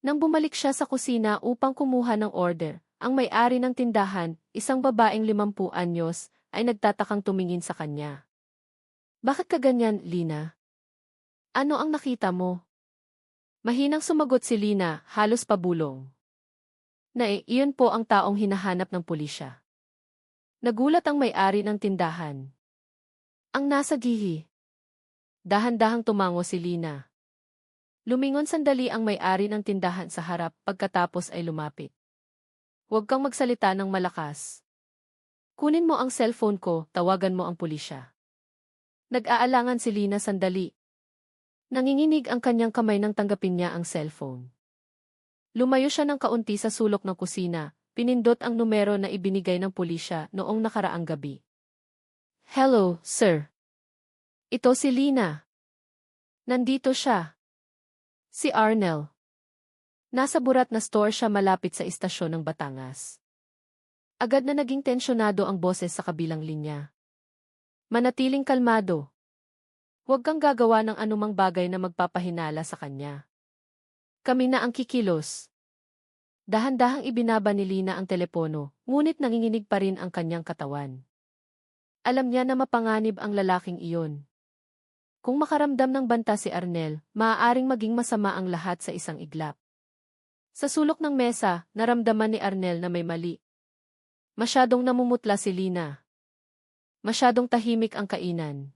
S1: Nang bumalik siya sa kusina upang kumuha ng order, ang may-ari ng tindahan, isang babaeng 50 anyos, ay nagtatakang tumingin sa kanya. Bakit ka ganyan, Lina? Ano ang nakita mo? Mahinang sumagot si Lina, halos pabulong. Iyon po ang taong hinahanap ng pulisya. Nagulat ang may-ari ng tindahan. Ang nasa gihi. Dahan-dahang tumango si Lina. Lumingon sandali ang may-ari ng tindahan sa harap pagkatapos ay lumapit. Huwag kang magsalita ng malakas. Kunin mo ang cellphone ko, tawagan mo ang pulisya. Nag-aalangan si Lina sandali. Nanginginig ang kanyang kamay nang tanggapin niya ang cellphone. Lumayo siya ng kaunti sa sulok ng kusina, pinindot ang numero na ibinigay ng pulisya noong nakaraang gabi. Hello, sir. Ito si Lina. Nandito siya. Si Arnel. Nasa burat na store siya malapit sa istasyon ng Batangas. Agad na naging tensyonado ang boses sa kabilang linya. Manatiling kalmado. Huwag kang gagawa ng anumang bagay na magpapahinala sa kanya. Kami na ang kikilos. Dahan-dahang ibinaba ni Lina ang telepono, ngunit nanginginig pa rin ang kanyang katawan. Alam niya na mapanganib ang lalaking iyon. Kung makaramdam ng banta si Arnel, maaaring maging masama ang lahat sa isang iglap. Sa sulok ng mesa, naramdaman ni Arnel na may mali. Masyadong namumutla si Lina. Masyadong tahimik ang kainan.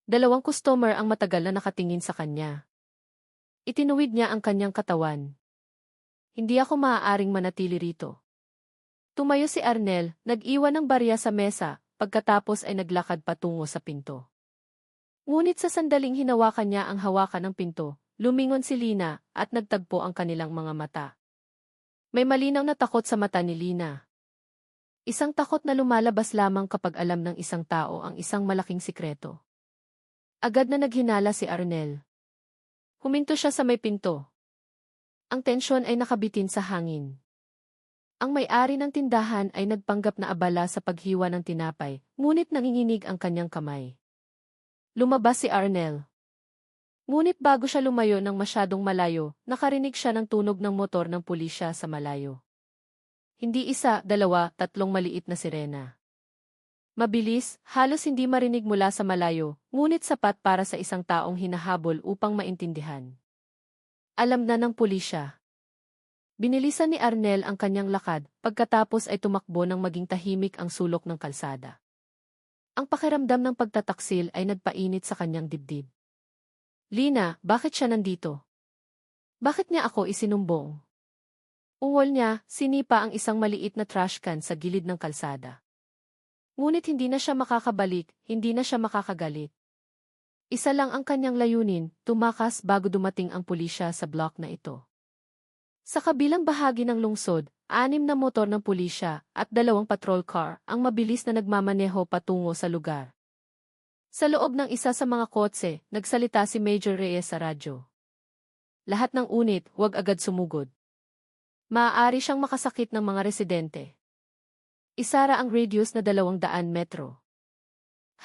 S1: Dalawang customer ang matagal na nakatingin sa kanya. Itinuwid niya ang kanyang katawan. Hindi ako maaaring manatili rito. Tumayo si Arnel, nag-iwan ng barya sa mesa, pagkatapos ay naglakad patungo sa pinto. Ngunit sa sandaling hinawakan niya ang hawakan ng pinto, lumingon si Lina at nagtagpo ang kanilang mga mata. May malinaw na takot sa mata ni Lina. Isang takot na lumalabas lamang kapag alam ng isang tao ang isang malaking sikreto. Agad na naghinala si Arnel. Huminto siya sa may pinto. Ang tensyon ay nakabitin sa hangin. Ang may-ari ng tindahan ay nagpanggap na abala sa paghiwa ng tinapay, ngunit nanginginig ang kanyang kamay. Lumabas si Arnel. Ngunit bago siya lumayo ng masyadong malayo, nakarinig siya ng tunog ng motor ng pulisya sa malayo. Hindi isa, dalawa, tatlong maliit na sirena. Mabilis, halos hindi marinig mula sa malayo, ngunit sapat para sa isang taong hinahabol upang maintindihan. Alam na ng pulisya. Binilisan ni Arnel ang kanyang lakad, pagkatapos ay tumakbo nang maging tahimik ang sulok ng kalsada. Ang pakiramdam ng pagtataksil ay nagpainit sa kanyang dibdib. Lina, bakit siya nandito? Bakit niya ako isinumbong? Ungol niya, sinipa ang isang maliit na trash can sa gilid ng kalsada. Ngunit hindi na siya makakabalik, hindi na siya makakagalit. Isa lang ang kanyang layunin, tumakas bago dumating ang pulisya sa block na ito. Sa kabilang bahagi ng lungsod, 6 na motor ng pulisya at 2 patrol car ang mabilis na nagmamaneho patungo sa lugar. Sa loob ng isa sa mga kotse, nagsalita si Major Reyes sa radyo. Lahat ng unit, huwag agad sumugod. Maaari siyang makasakit ng mga residente. Isara ang radius na 200 metro.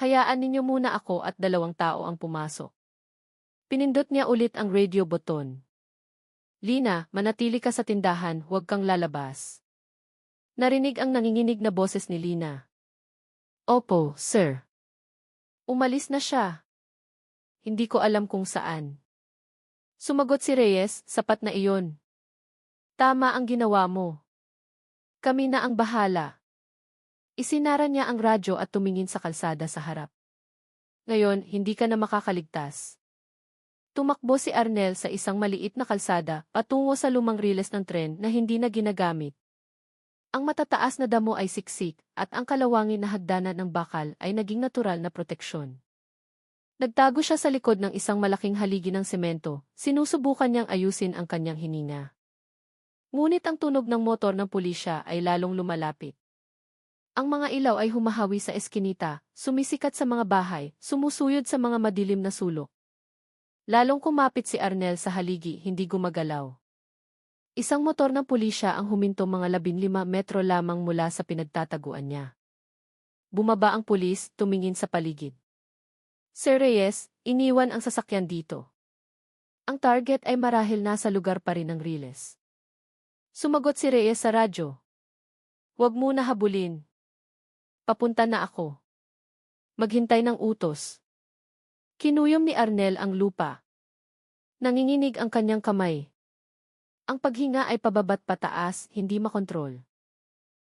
S1: Hayaan ninyo muna ako at 2 tao ang pumasok. Pinindot niya ulit ang radio button. Lina, manatili ka sa tindahan, huwag kang lalabas. Narinig ang nanginginig na boses ni Lina. Opo, sir. Umalis na siya. Hindi ko alam kung saan. Sumagot si Reyes, sapat na iyon. Tama ang ginawa mo. Kami na ang bahala. Isinara niya ang radyo at tumingin sa kalsada sa harap. Ngayon, hindi ka na makakaligtas. Tumakbo si Arnel sa isang maliit na kalsada patungo sa lumang riles ng tren na hindi na ginagamit. Ang matataas na damo ay siksik at ang kalawangin na hagdanan ng bakal ay naging natural na proteksyon. Nagtago siya sa likod ng isang malaking haligi ng semento, sinusubukan niyang ayusin ang kanyang hininga. Ngunit ang tunog ng motor ng pulisya ay lalong lumalapit. Ang mga ilaw ay humahawi sa eskinita, sumisikat sa mga bahay, sumusuyod sa mga madilim na sulok. Lalong kumapit si Arnel sa haligi, hindi gumagalaw. Isang motor ng pulisya ang huminto mga 15 metro lamang mula sa pinagtataguan niya. Bumaba ang pulis, tumingin sa paligid. Sir Reyes, iniwan ang sasakyan dito. Ang target ay marahil nasa lugar pa rin ng riles. Sumagot si Reyes sa radyo. Huwag muna habulin. Papunta na ako. Maghintay ng utos. Kinuyom ni Arnel ang lupa. Nanginginig ang kanyang kamay. Ang paghinga ay pababat pataas, hindi makontrol.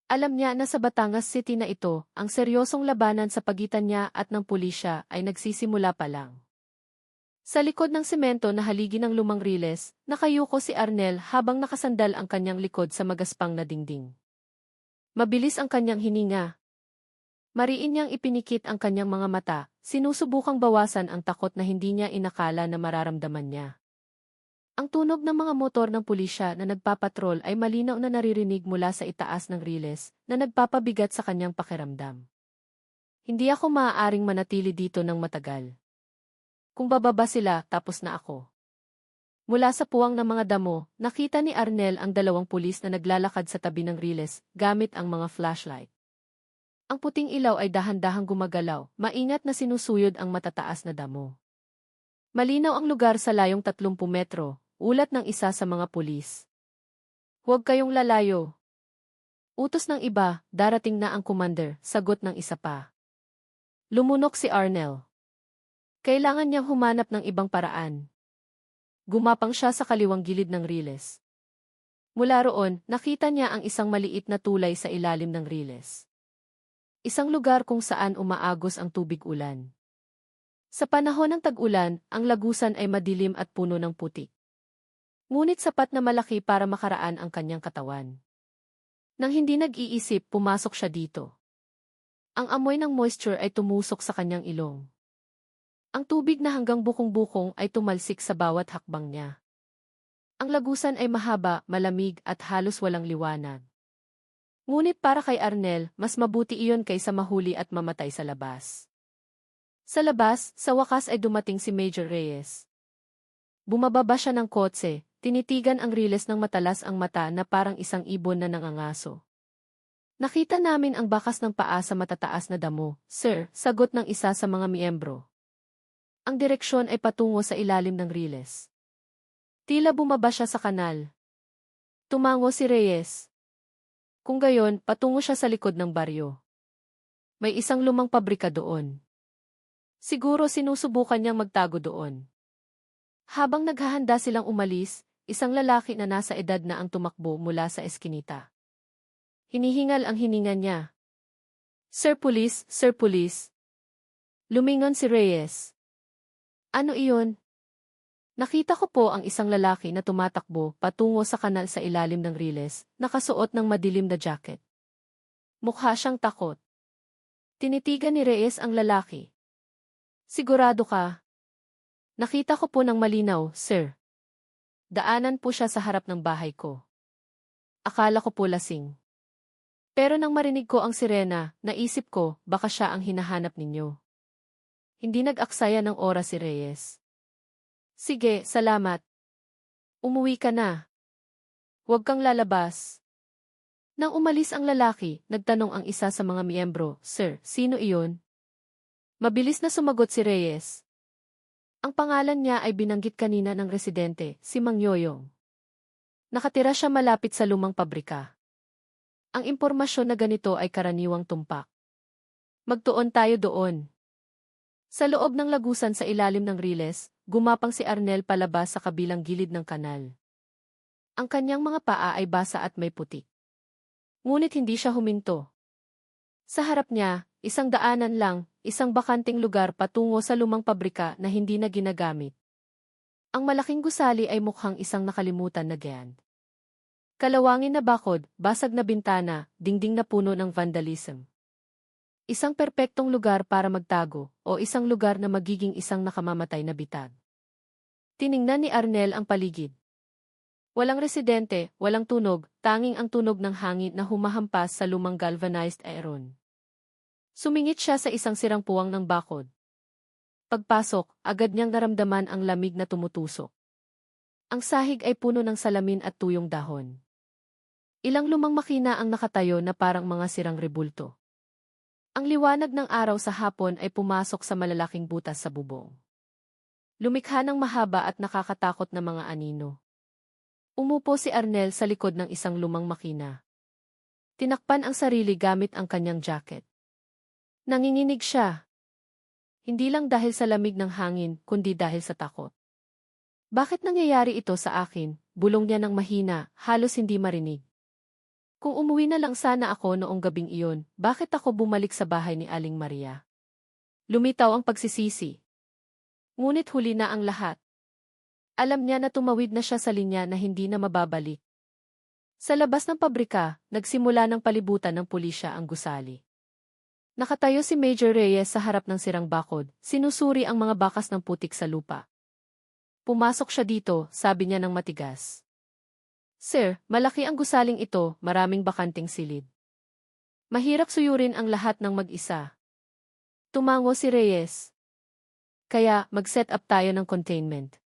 S1: Alam niya na sa Batangas City na ito, ang seryosong labanan sa pagitan niya at ng pulisya ay nagsisimula pa lang. Sa likod ng semento na haligi ng lumang riles, nakayuko si Arnel habang nakasandal ang kanyang likod sa magaspang na dingding. Mabilis ang kanyang hininga. Mariin niyang ipinikit ang kanyang mga mata, sinusubukang bawasan ang takot na hindi niya inakala na mararamdaman niya. Ang tunog ng mga motor ng pulisya na nagpapatrol ay malinaw na naririnig mula sa itaas ng riles na nagpapabigat sa kanyang pakiramdam. Hindi ako maaaring manatili dito ng matagal. Kung bababa sila, tapos na ako. Mula sa puwang ng mga damo, nakita ni Arnel ang dalawang pulis na naglalakad sa tabi ng riles gamit ang mga flashlight. Ang puting ilaw ay dahan-dahang gumagalaw, maingat na sinusuyod ang matataas na damo. Malinaw ang lugar sa layong 30 metro, ulat ng isa sa mga pulis. Huwag kayong lalayo. Utos ng iba, darating na ang commander, sagot ng isa pa. Lumunok si Arnel. Kailangan niyang humanap ng ibang paraan. Gumapang siya sa kaliwang gilid ng riles. Mula roon, nakita niya ang isang maliit na tulay sa ilalim ng riles. Isang lugar kung saan umaagos ang tubig-ulan. Sa panahon ng tag-ulan, ang lagusan ay madilim at puno ng putik. Ngunit sapat na malaki para makaraan ang kanyang katawan. Nang hindi nag-iisip, pumasok siya dito. Ang amoy ng moisture ay tumusok sa kanyang ilong. Ang tubig na hanggang bukong-bukong ay tumalsik sa bawat hakbang niya. Ang lagusan ay mahaba, malamig at halos walang liwanag. Ngunit para kay Arnel, mas mabuti iyon kaysa mahuli at mamatay sa labas. Sa labas, sa wakas ay dumating si Major Reyes. Bumababa siya ng kotse, tinitigan ang riles ng matalas ang mata na parang isang ibon na nangangaso. Nakita namin ang bakas ng paa sa matataas na damo, sir, sagot ng isa sa mga miyembro. Ang direksyon ay patungo sa ilalim ng riles. Tila bumaba siya sa kanal. Tumango si Reyes. Kung gayon, patungo siya sa likod ng baryo. May isang lumang pabrika doon. Siguro sinusubukan niyang magtago doon. Habang naghahanda silang umalis, isang lalaki na nasa edad na ang tumakbo mula sa eskinita. Hinihingal ang hininga niya. Sir Police, Sir Police. Lumingon si Reyes. Ano iyon? Nakita ko po ang isang lalaki na tumatakbo patungo sa kanal sa ilalim ng riles, nakasuot ng madilim na jacket. Mukha siyang takot. Tinitigan ni Reyes ang lalaki. Sigurado ka? Nakita ko po ng malinaw, sir. Daanan po siya sa harap ng bahay ko. Akala ko po lasing. Pero nang marinig ko ang sirena, naisip ko, baka siya ang hinahanap ninyo. Hindi nag-aksaya ng oras si Reyes. Sige, salamat. Umuwi ka na. Huwag kang lalabas. Nang umalis ang lalaki, nagtanong ang isa sa mga miyembro, Sir, sino iyon? Mabilis na sumagot si Reyes. Ang pangalan niya ay binanggit kanina ng residente, si Mang Yoyong. Nakatira siya malapit sa lumang pabrika. Ang impormasyon na ganito ay karaniwang tumpak. Magtuon tayo doon. Sa loob ng lagusan sa ilalim ng riles, gumapang si Arnel palabas sa kabilang gilid ng kanal. Ang kanyang mga paa ay basa at may putik. Ngunit hindi siya huminto. Sa harap niya, isang daanan lang, isang bakanting lugar patungo sa lumang pabrika na hindi na ginagamit. Ang malaking gusali ay mukhang isang nakalimutan na gand. Kalawangin na bakod, basag na bintana, dingding na puno ng vandalism. Isang perpektong lugar para magtago, o isang lugar na magiging isang nakamamatay na bitag. Tiningnan ni Arnel ang paligid. Walang residente, walang tunog, tanging ang tunog ng hangin na humahampas sa lumang galvanized aeron. Sumingit siya sa isang sirang puwang ng bakod. Pagpasok, agad niyang naramdaman ang lamig na tumutusok. Ang sahig ay puno ng salamin at tuyong dahon. Ilang lumang makina ang nakatayo na parang mga sirang rebulto. Ang liwanag ng araw sa hapon ay pumasok sa malalaking butas sa bubong. Lumikha ng mahaba at nakakatakot na mga anino. Umupo si Arnel sa likod ng isang lumang makina. Tinakpan ang sarili gamit ang kanyang jacket. Nanginginig siya. Hindi lang dahil sa lamig ng hangin, kundi dahil sa takot. Bakit nangyayari ito sa akin? Bulong niya ng mahina, halos hindi marinig. Kung umuwi na lang sana ako noong gabing iyon, bakit ako bumalik sa bahay ni Aling Maria? Lumitaw ang pagsisisi. Ngunit huli na ang lahat. Alam niya na tumawid na siya sa linya na hindi na mababalik. Sa labas ng pabrika, nagsimula ng palibutan ng pulisya ang gusali. Nakatayo si Major Reyes sa harap ng sirang bakod, sinusuri ang mga bakas ng putik sa lupa. Pumasok siya dito, sabi niya ng matigas. Sir, malaki ang gusaling ito, maraming bakanting silid. Mahirap suyurin ang lahat ng mag-isa. Tumango si Reyes. Kaya, mag-set up tayo ng containment.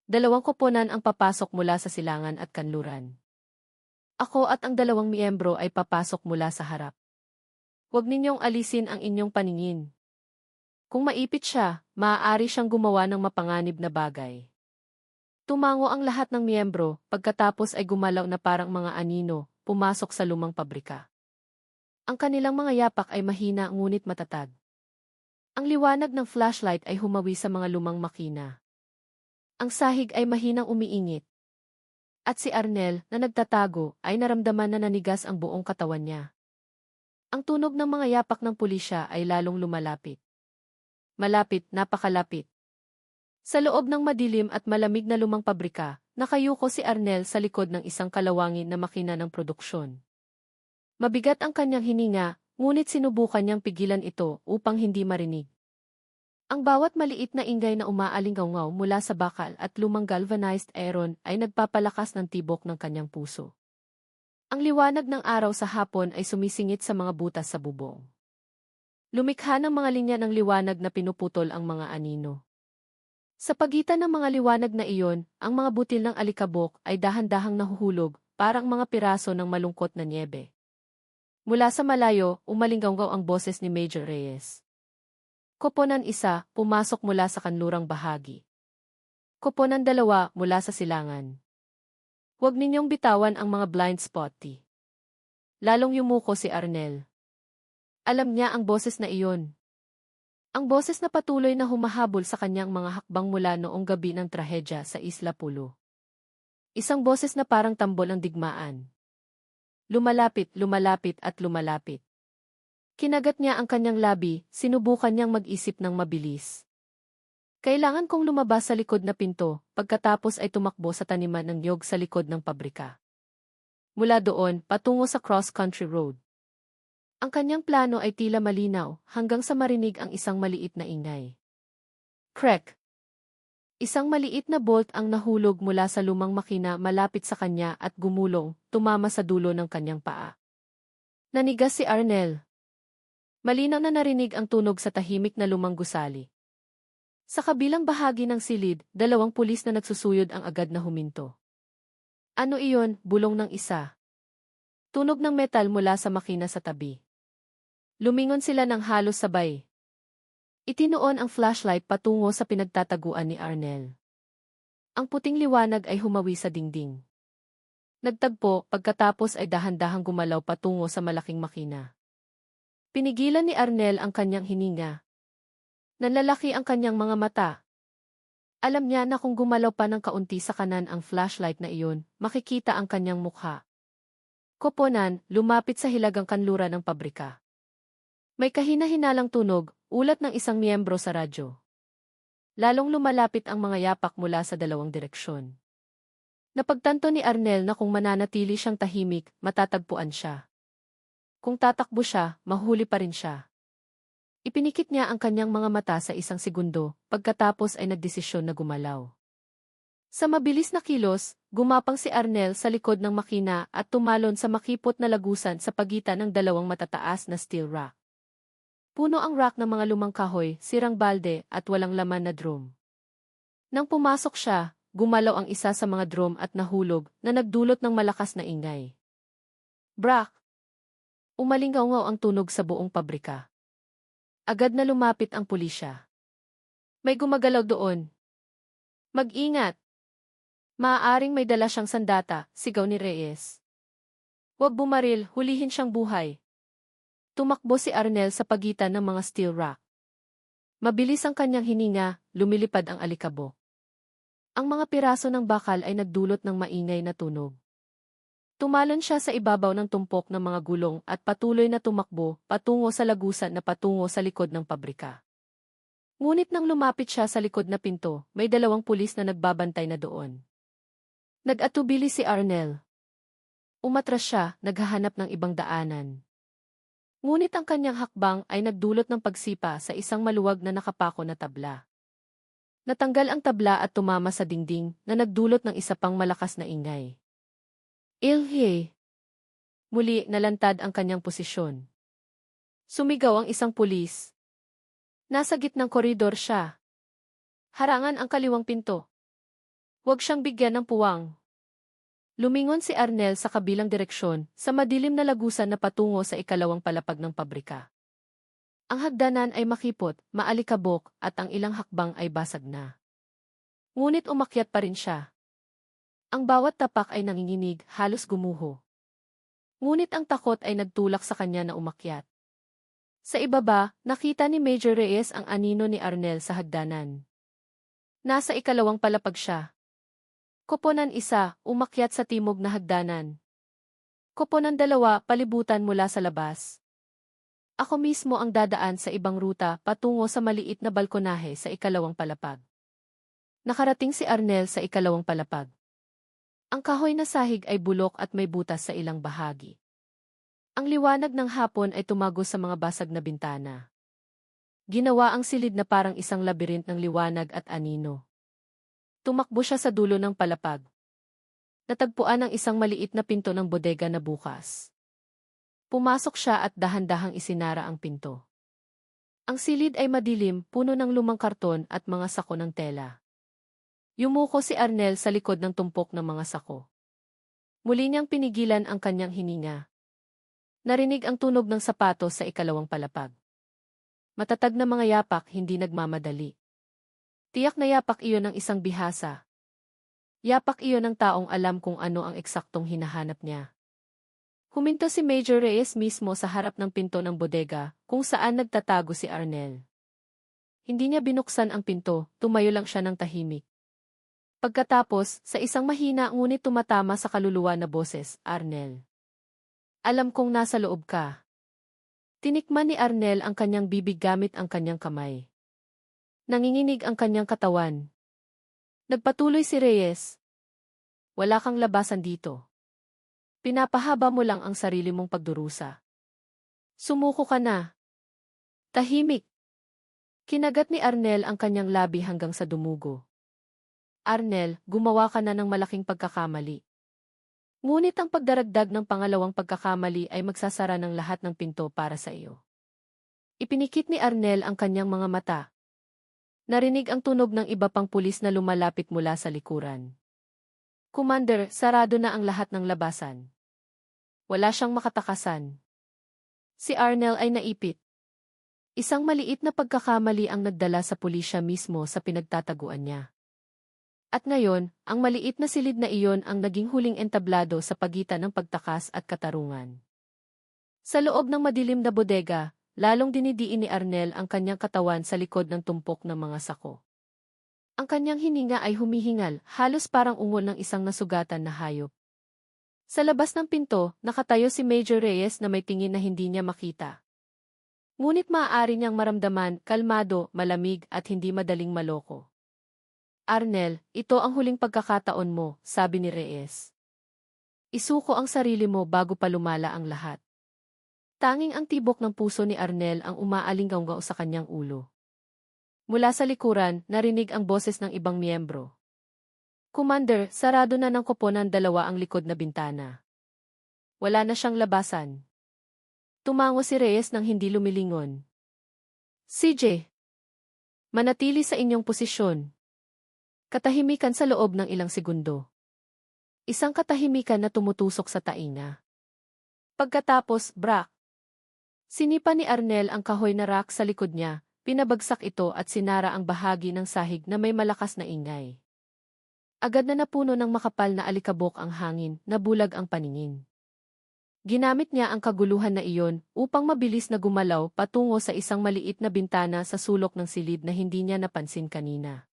S1: 2 koponan ang papasok mula sa silangan at kanluran. Ako at ang 2 miyembro ay papasok mula sa harap. Huwag ninyong alisin ang inyong paningin. Kung maipit siya, maaari siyang gumawa ng mapanganib na bagay. Tumango ang lahat ng miyembro, pagkatapos ay gumalaw na parang mga anino, pumasok sa lumang pabrika. Ang kanilang mga yapak ay mahina ngunit matatag. Ang liwanag ng flashlight ay humawi sa mga lumang makina. Ang sahig ay mahinang umiingit. At si Arnel, na nagtatago, ay naramdaman na nanigas ang buong katawan niya. Ang tunog ng mga yapak ng pulisya ay lalong lumalapit. Malapit, napakalapit. Sa loob ng madilim at malamig na lumang pabrika, nakayuko si Arnel sa likod ng isang kalawangin na makina ng produksyon. Mabigat ang kanyang hininga, ngunit sinubukan niyang pigilan ito upang hindi marinig. Ang bawat maliit na ingay na umaalingaw mula sa bakal at lumang galvanized iron ay nagpapalakas ng tibok ng kanyang puso. Ang liwanag ng araw sa hapon ay sumisingit sa mga butas sa bubong. Lumikha ng mga linya ng liwanag na pinuputol ang mga anino. Sa pagitan ng mga liwanag na iyon, ang mga butil ng alikabok ay dahan-dahang nahuhulog, parang mga piraso ng malungkot na nyebe. Mula sa malayo, umalinggaw ang boses ni Major Reyes. Koponan 1, pumasok mula sa kanlurang bahagi. Koponan 2, mula sa silangan. Huwag ninyong bitawan ang mga blind spotty. Lalong yumuko si Arnel. Alam niya ang boses na iyon. Ang boses na patuloy na humahabol sa kanyang mga hakbang mula noong gabi ng trahedya sa Isla Pulo. Isang boses na parang tambol ng digmaan. Lumalapit, lumalapit at lumalapit. Kinagat niya ang kanyang labi, sinubukan niyang mag-isip ng mabilis. Kailangan kong lumabas sa likod na pinto, pagkatapos ay tumakbo sa taniman ng niyog sa likod ng pabrika. Mula doon, patungo sa cross-country road. Ang kanyang plano ay tila malinaw, hanggang sa marinig ang isang maliit na ingay. Crack! Isang maliit na bolt ang nahulog mula sa lumang makina malapit sa kanya at gumulong, tumama sa dulo ng kanyang paa. Nanigas si Arnel. Malinaw na narinig ang tunog sa tahimik na lumang gusali. Sa kabilang bahagi ng silid, 2 pulis na nagsusuyod ang agad na huminto. Ano iyon? Bulong ng isa. Tunog ng metal mula sa makina sa tabi. Lumingon sila ng halos sabay. Itinuon ang flashlight patungo sa pinagtataguan ni Arnel. Ang puting liwanag ay humawi sa dingding. Nagtagpo, pagkatapos ay dahan-dahang gumalaw patungo sa malaking makina. Pinigilan ni Arnel ang kanyang hininga. Nanlalaki ang kanyang mga mata. Alam niya na kung gumalaw pa ng kaunti sa kanan ang flashlight na iyon, makikita ang kanyang mukha. Koponan, lumapit sa hilagang kanluran ng pabrika. May kahina-hinalang tunog, ulat ng isang miyembro sa radyo. Lalong lumalapit ang mga yapak mula sa 2 direksyon. Napagtanto ni Arnel na kung mananatili siyang tahimik, matatagpuan siya. Kung tatakbo siya, mahuli pa rin siya. Ipinikit niya ang kanyang mga mata sa isang segundo, pagkatapos ay nagdesisyon na gumalaw. Sa mabilis na kilos, gumapang si Arnel sa likod ng makina at tumalon sa makipot na lagusan sa pagitan ng 2 matataas na steel rack. Puno ang rack ng mga lumang kahoy, sirang balde at walang laman na drum. Nang pumasok siya, gumalaw ang isa sa mga drum at nahulog na nagdulot ng malakas na ingay. Brak! Umalingaw ang tunog sa buong pabrika. Agad na lumapit ang pulisya. May gumagalaw doon. Mag-ingat! Maaaring may dala siyang sandata, sigaw ni Reyes. Huwag bumaril, hulihin siyang buhay. Tumakbo si Arnel sa pagitan ng mga steel rack. Mabilis ang kanyang hininga, lumilipad ang alikabok. Ang mga piraso ng bakal ay nagdulot ng maingay na tunog. Tumalon siya sa ibabaw ng tumpok ng mga gulong at patuloy na tumakbo patungo sa lagusan na patungo sa likod ng pabrika. Ngunit nang lumapit siya sa likod na pinto, may 2 pulis na nagbabantay na doon. Nag-atubili si Arnel. Umatras siya, naghahanap ng ibang daanan. Ngunit ang kanyang hakbang ay nagdulot ng pagsipa sa isang maluwag na nakapako na tabla. Natanggal ang tabla at tumama sa dingding na nagdulot ng isa pang malakas na ingay. Ilhe! Muli nalantad ang kanyang posisyon. Sumigaw ang isang pulis. Nasa gitnang koridor siya. Harangan ang kaliwang pinto. Huwag siyang bigyan ng puwang. Lumingon si Arnel sa kabilang direksyon, sa madilim na lagusan na patungo sa ikalawang palapag ng pabrika. Ang hagdanan ay makipot, maalikabok, at ang ilang hakbang ay basag na. Ngunit umakyat pa rin siya. Ang bawat tapak ay nanginginig, halos gumuho. Ngunit ang takot ay nagtulak sa kanya na umakyat. Sa ibaba, nakita ni Major Reyes ang anino ni Arnel sa hagdanan. Nasa ikalawang palapag siya. Koponan 1, umakyat sa timog na hagdanan. Koponan 2, palibutan mula sa labas. Ako mismo ang dadaan sa ibang ruta patungo sa maliit na balkonahe sa ikalawang palapag. Nakarating si Arnel sa ikalawang palapag. Ang kahoy na sahig ay bulok at may butas sa ilang bahagi. Ang liwanag ng hapon ay tumagos sa mga basag na bintana. Ginawa ang silid na parang isang labirint ng liwanag at anino. Tumakbo siya sa dulo ng palapag. Natagpuan ang isang maliit na pinto ng bodega na bukas. Pumasok siya at dahan-dahang isinara ang pinto. Ang silid ay madilim, puno ng lumang karton at mga sako ng tela. Yumuko si Arnel sa likod ng tumpok ng mga sako. Muli niyang pinigilan ang kanyang hininga. Narinig ang tunog ng sapatos sa ikalawang palapag. Matatag na mga yapak, hindi nagmamadali. Tiyak na yapak iyon ng isang bihasa. Yapak iyon ng taong alam kung ano ang eksaktong hinahanap niya. Huminto si Major Reyes mismo sa harap ng pinto ng bodega, kung saan nagtatago si Arnel. Hindi niya binuksan ang pinto, tumayo lang siya ng tahimik. Pagkatapos, sa isang mahina ngunit tumatama sa kaluluwa na boses, Arnel. Alam kong nasa loob ka. Tinikman ni Arnel ang kanyang bibig gamit ang kanyang kamay. Nanginginig ang kanyang katawan. Nagpatuloy si Reyes. Wala kang labasan dito. Pinapahaba mo lang ang sarili mong pagdurusa. Sumuko ka na. Tahimik. Kinagat ni Arnel ang kanyang labi hanggang sa dumugo. Arnel, gumawa ka na ng malaking pagkakamali. Ngunit ang pagdaragdag ng pangalawang pagkakamali ay magsasara ng lahat ng pinto para sa iyo. Ipinikit ni Arnel ang kanyang mga mata. Narinig ang tunog ng iba pang pulis na lumalapit mula sa likuran. Commander, sarado na ang lahat ng labasan. Wala siyang makatakasan. Si Arnel ay naipit. Isang maliit na pagkakamali ang nagdala sa pulisya mismo sa pinagtataguan niya. At ngayon, ang maliit na silid na iyon ang naging huling entablado sa pagitan ng pagtakas at katarungan. Sa loob ng madilim na bodega, lalong dinidiin ni Arnel ang kanyang katawan sa likod ng tumpok ng mga sako. Ang kanyang hininga ay humihingal, halos parang ungol ng isang nasugatan na hayop. Sa labas ng pinto, nakatayo si Major Reyes na may tingin na hindi niya makita. Ngunit maaari niyang maramdaman, kalmado, malamig at hindi madaling maloko. Arnel, ito ang huling pagkakataon mo, sabi ni Reyes. Isuko ang sarili mo bago pa lumala ang lahat. Tanging ang tibok ng puso ni Arnel ang umaalinggaw sa kanyang ulo. Mula sa likuran, narinig ang boses ng ibang miyembro. Commander, sarado na ng koponan 2 ang likod na bintana. Wala na siyang labasan. Tumango si Reyes nang hindi lumilingon. CJ, manatili sa inyong posisyon. Katahimikan sa loob ng ilang segundo. Isang katahimikan na tumutusok sa tainga. Pagkatapos, brak. Sinipa ni Arnel ang kahoy na rack sa likod niya, pinabagsak ito at sinara ang bahagi ng sahig na may malakas na ingay. Agad na napuno ng makapal na alikabok ang hangin, nabulag ang paningin. Ginamit niya ang kaguluhan na iyon upang mabilis na gumalaw patungo sa isang maliit na bintana sa sulok ng silid na hindi niya napansin kanina.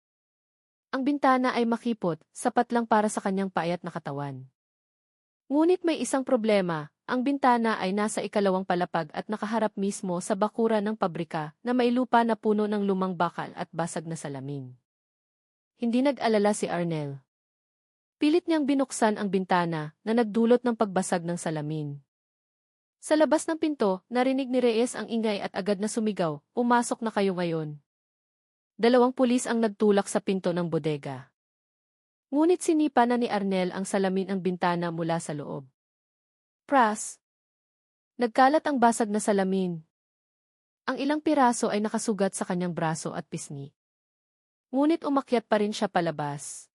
S1: Ang bintana ay makipot, sapat lang para sa kanyang payat na katawan. Ngunit may isang problema, ang bintana ay nasa ikalawang palapag at nakaharap mismo sa bakura ng pabrika na may lupa na puno ng lumang bakal at basag na salamin. Hindi nag-alala si Arnel. Pilit niyang binuksan ang bintana na nagdulot ng pagbasag ng salamin. Sa labas ng pinto, narinig ni Reyes ang ingay at agad na sumigaw, "Pumasok na kayo ngayon." 2 pulis ang nagtulak sa pinto ng bodega. Ngunit sinipa na ni Arnel ang salamin ang bintana mula sa loob. Pras! Nagkalat ang basag na salamin. Ang ilang piraso ay nakasugat sa kanyang braso at pisngi. Ngunit umakyat pa rin siya palabas.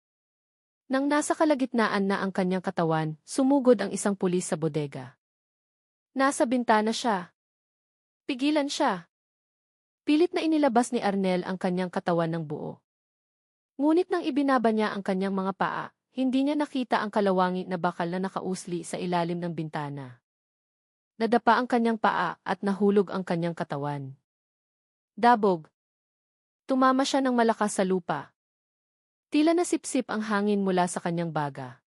S1: Nang nasa kalagitnaan na ang kanyang katawan, sumugod ang isang pulis sa bodega. Nasa bintana siya. Pigilan siya. Pilit na inilabas ni Arnel ang kanyang katawan ng buo. Ngunit nang ibinaba niya ang kanyang mga paa, hindi niya nakita ang kalawangit na bakal na nakausli sa ilalim ng bintana. Nadapa ang kanyang paa at nahulog ang kanyang katawan. Dabog. Tumama siya ng malakas sa lupa. Tila nasipsip ang hangin mula sa kanyang baga.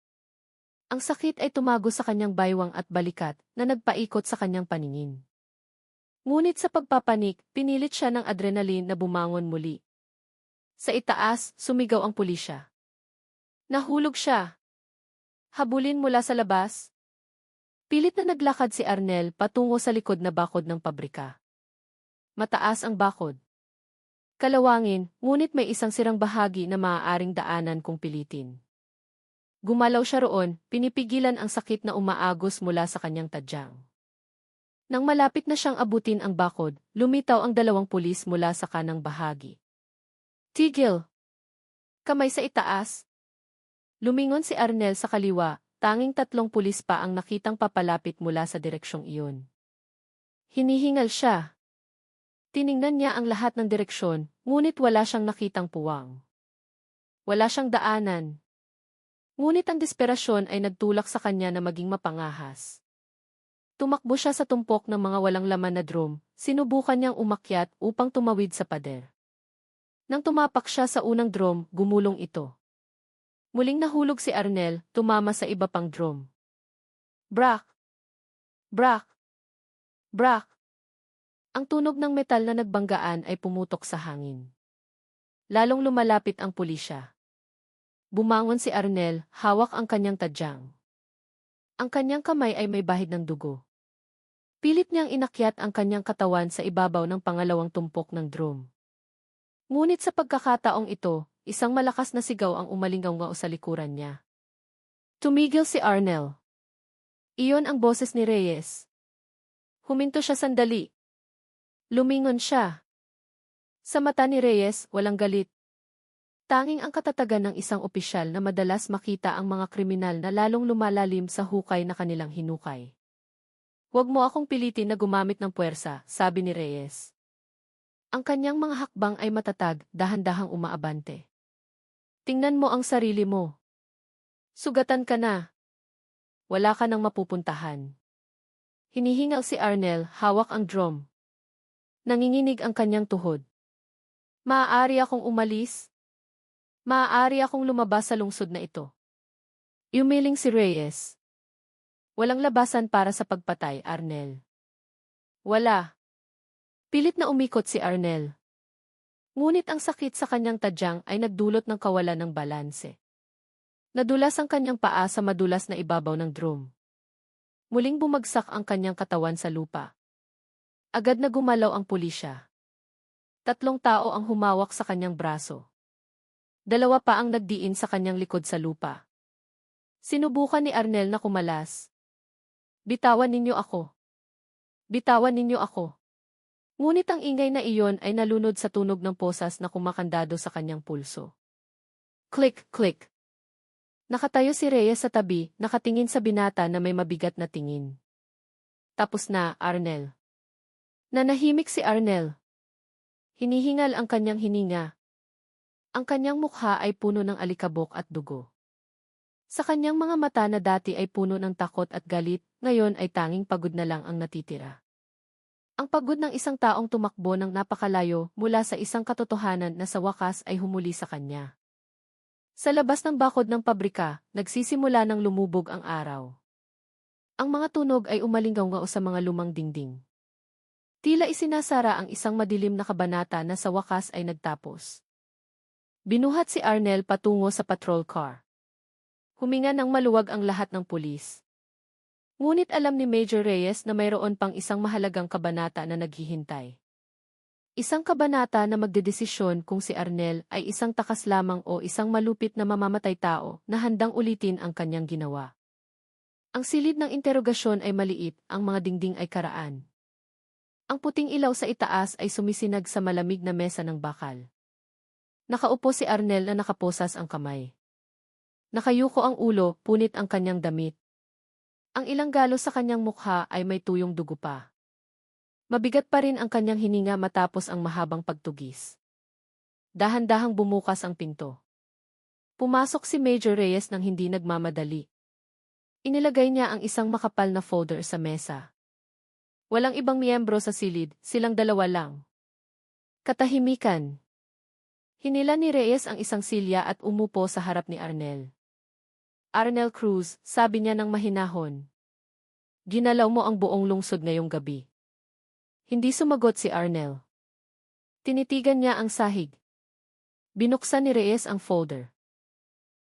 S1: Ang sakit ay tumago sa kanyang baywang at balikat na nagpaikot sa kanyang paningin. Ngunit sa pagpapanik, pinilit siya ng adrenaline na bumangon muli. Sa itaas, sumigaw ang pulisya. Nahulog siya. Habulin mula sa labas. Pilit na naglakad si Arnel patungo sa likod na bakod ng pabrika. Mataas ang bakod. Kalawangin, ngunit may isang sirang bahagi na maaaring daanan kung pilitin. Gumalaw siya roon, pinipigilan ang sakit na umaagos mula sa kanyang tadyang. Nang malapit na siyang abutin ang bakod, lumitaw ang 2 pulis mula sa kanang bahagi. Tigil! Kamay sa itaas. Lumingon si Arnel sa kaliwa, tanging 3 pulis pa ang nakitang papalapit mula sa direksyong iyon. Hinihingal siya. Tiningnan niya ang lahat ng direksyon, ngunit wala siyang nakitang puwang. Wala siyang daanan. Ngunit ang desperasyon ay nagtulak sa kanya na maging mapangahas. Tumakbo siya sa tumpok ng mga walang laman na drum, sinubukan niyang umakyat upang tumawid sa pader. Nang tumapak siya sa unang drum, gumulong ito. Muling nahulog si Arnel, tumama sa iba pang drum. Brak! Brak! Brak! Ang tunog ng metal na nagbanggaan ay pumutok sa hangin. Lalong lumalapit ang pulisya. Bumangon si Arnel, hawak ang kanyang tadyang. Ang kanyang kamay ay may bahid ng dugo. Pilit niyang inakyat ang kanyang katawan sa ibabaw ng pangalawang tumpok ng drum. Ngunit sa pagkakataong ito, isang malakas na sigaw ang umalingaw sa likuran niya. Tumigil si Arnel. Iyon ang boses ni Reyes. Huminto siya sandali. Lumingon siya. Sa mata ni Reyes, walang galit. Tanging ang katatagan ng isang opisyal na madalas makita ang mga kriminal na lalong lumalalim sa hukay na kanilang hinukay. Huwag mo akong pilitin na gumamit ng puwersa, sabi ni Reyes. Ang kanyang mga hakbang ay matatag, dahan-dahang umaabante. Tingnan mo ang sarili mo. Sugatan ka na. Wala ka nang mapupuntahan. Hinihingal si Arnel, hawak ang drum. Nanginginig ang kanyang tuhod. Maaari akong umalis? Maaari akong lumabas sa lungsod na ito. Yumiling si Reyes. Walang labasan para sa pagpatay, Arnel. Wala. Pilit na umikot si Arnel. Ngunit ang sakit sa kanyang tadyang ay nagdulot ng kawalan ng balanse. Nadulas ang kanyang paa sa madulas na ibabaw ng drum. Muling bumagsak ang kanyang katawan sa lupa. Agad na gumalaw ang pulisya. 3 tao ang humawak sa kanyang braso. 2 pa ang nagdiin sa kanyang likod sa lupa. Sinubukan ni Arnel na kumalas. Bitawan ninyo ako. Bitawan ninyo ako. Ngunit ang ingay na iyon ay nalunod sa tunog ng posas na kumakandado sa kanyang pulso. Click, click. Nakatayo si Reyes sa tabi, nakatingin sa binata na may mabigat na tingin. Tapos na, Arnel. Nanahimik si Arnel. Hinihingal ang kanyang hininga. Ang kanyang mukha ay puno ng alikabok at dugo. Sa kanyang mga mata na dati ay puno ng takot at galit, ngayon ay tanging pagod na lang ang natitira. Ang pagod ng isang taong tumakbo ng napakalayo mula sa isang katotohanan na sa wakas ay humuli sa kanya. Sa labas ng bakod ng pabrika, nagsisimula ng lumubog ang araw. Ang mga tunog ay umalinggaw sa mga lumang dingding. Tila isinasara ang isang madilim na kabanata na sa wakas ay nagtapos. Binuhat si Arnel patungo sa patrol car. Huminga ng maluwag ang lahat ng pulis. Ngunit alam ni Major Reyes na mayroon pang isang mahalagang kabanata na naghihintay. Isang kabanata na magdedesisyon kung si Arnel ay isang takas lamang o isang malupit na mamamatay tao na handang ulitin ang kanyang ginawa. Ang silid ng interogasyon ay maliit, ang mga dingding ay karaan. Ang puting ilaw sa itaas ay sumisinag sa malamig na mesa ng bakal. Nakaupo si Arnel na nakaposas ang kamay. Nakayuko ang ulo, punit ang kanyang damit. Ang ilang galos sa kanyang mukha ay may tuyong dugo pa. Mabigat pa rin ang kanyang hininga matapos ang mahabang pagtugis. Dahan-dahang bumukas ang pinto. Pumasok si Major Reyes nang hindi nagmamadali. Inilagay niya ang isang makapal na folder sa mesa. Walang ibang miyembro sa silid, silang dalawa lang. Katahimikan. Hinila ni Reyes ang isang silya at umupo sa harap ni Arnel. Arnel Cruz, sabi niya ng mahinahon. Ginalaw mo ang buong lungsod ngayong gabi. Hindi sumagot si Arnel. Tinitigan niya ang sahig. Binuksan ni Reyes ang folder.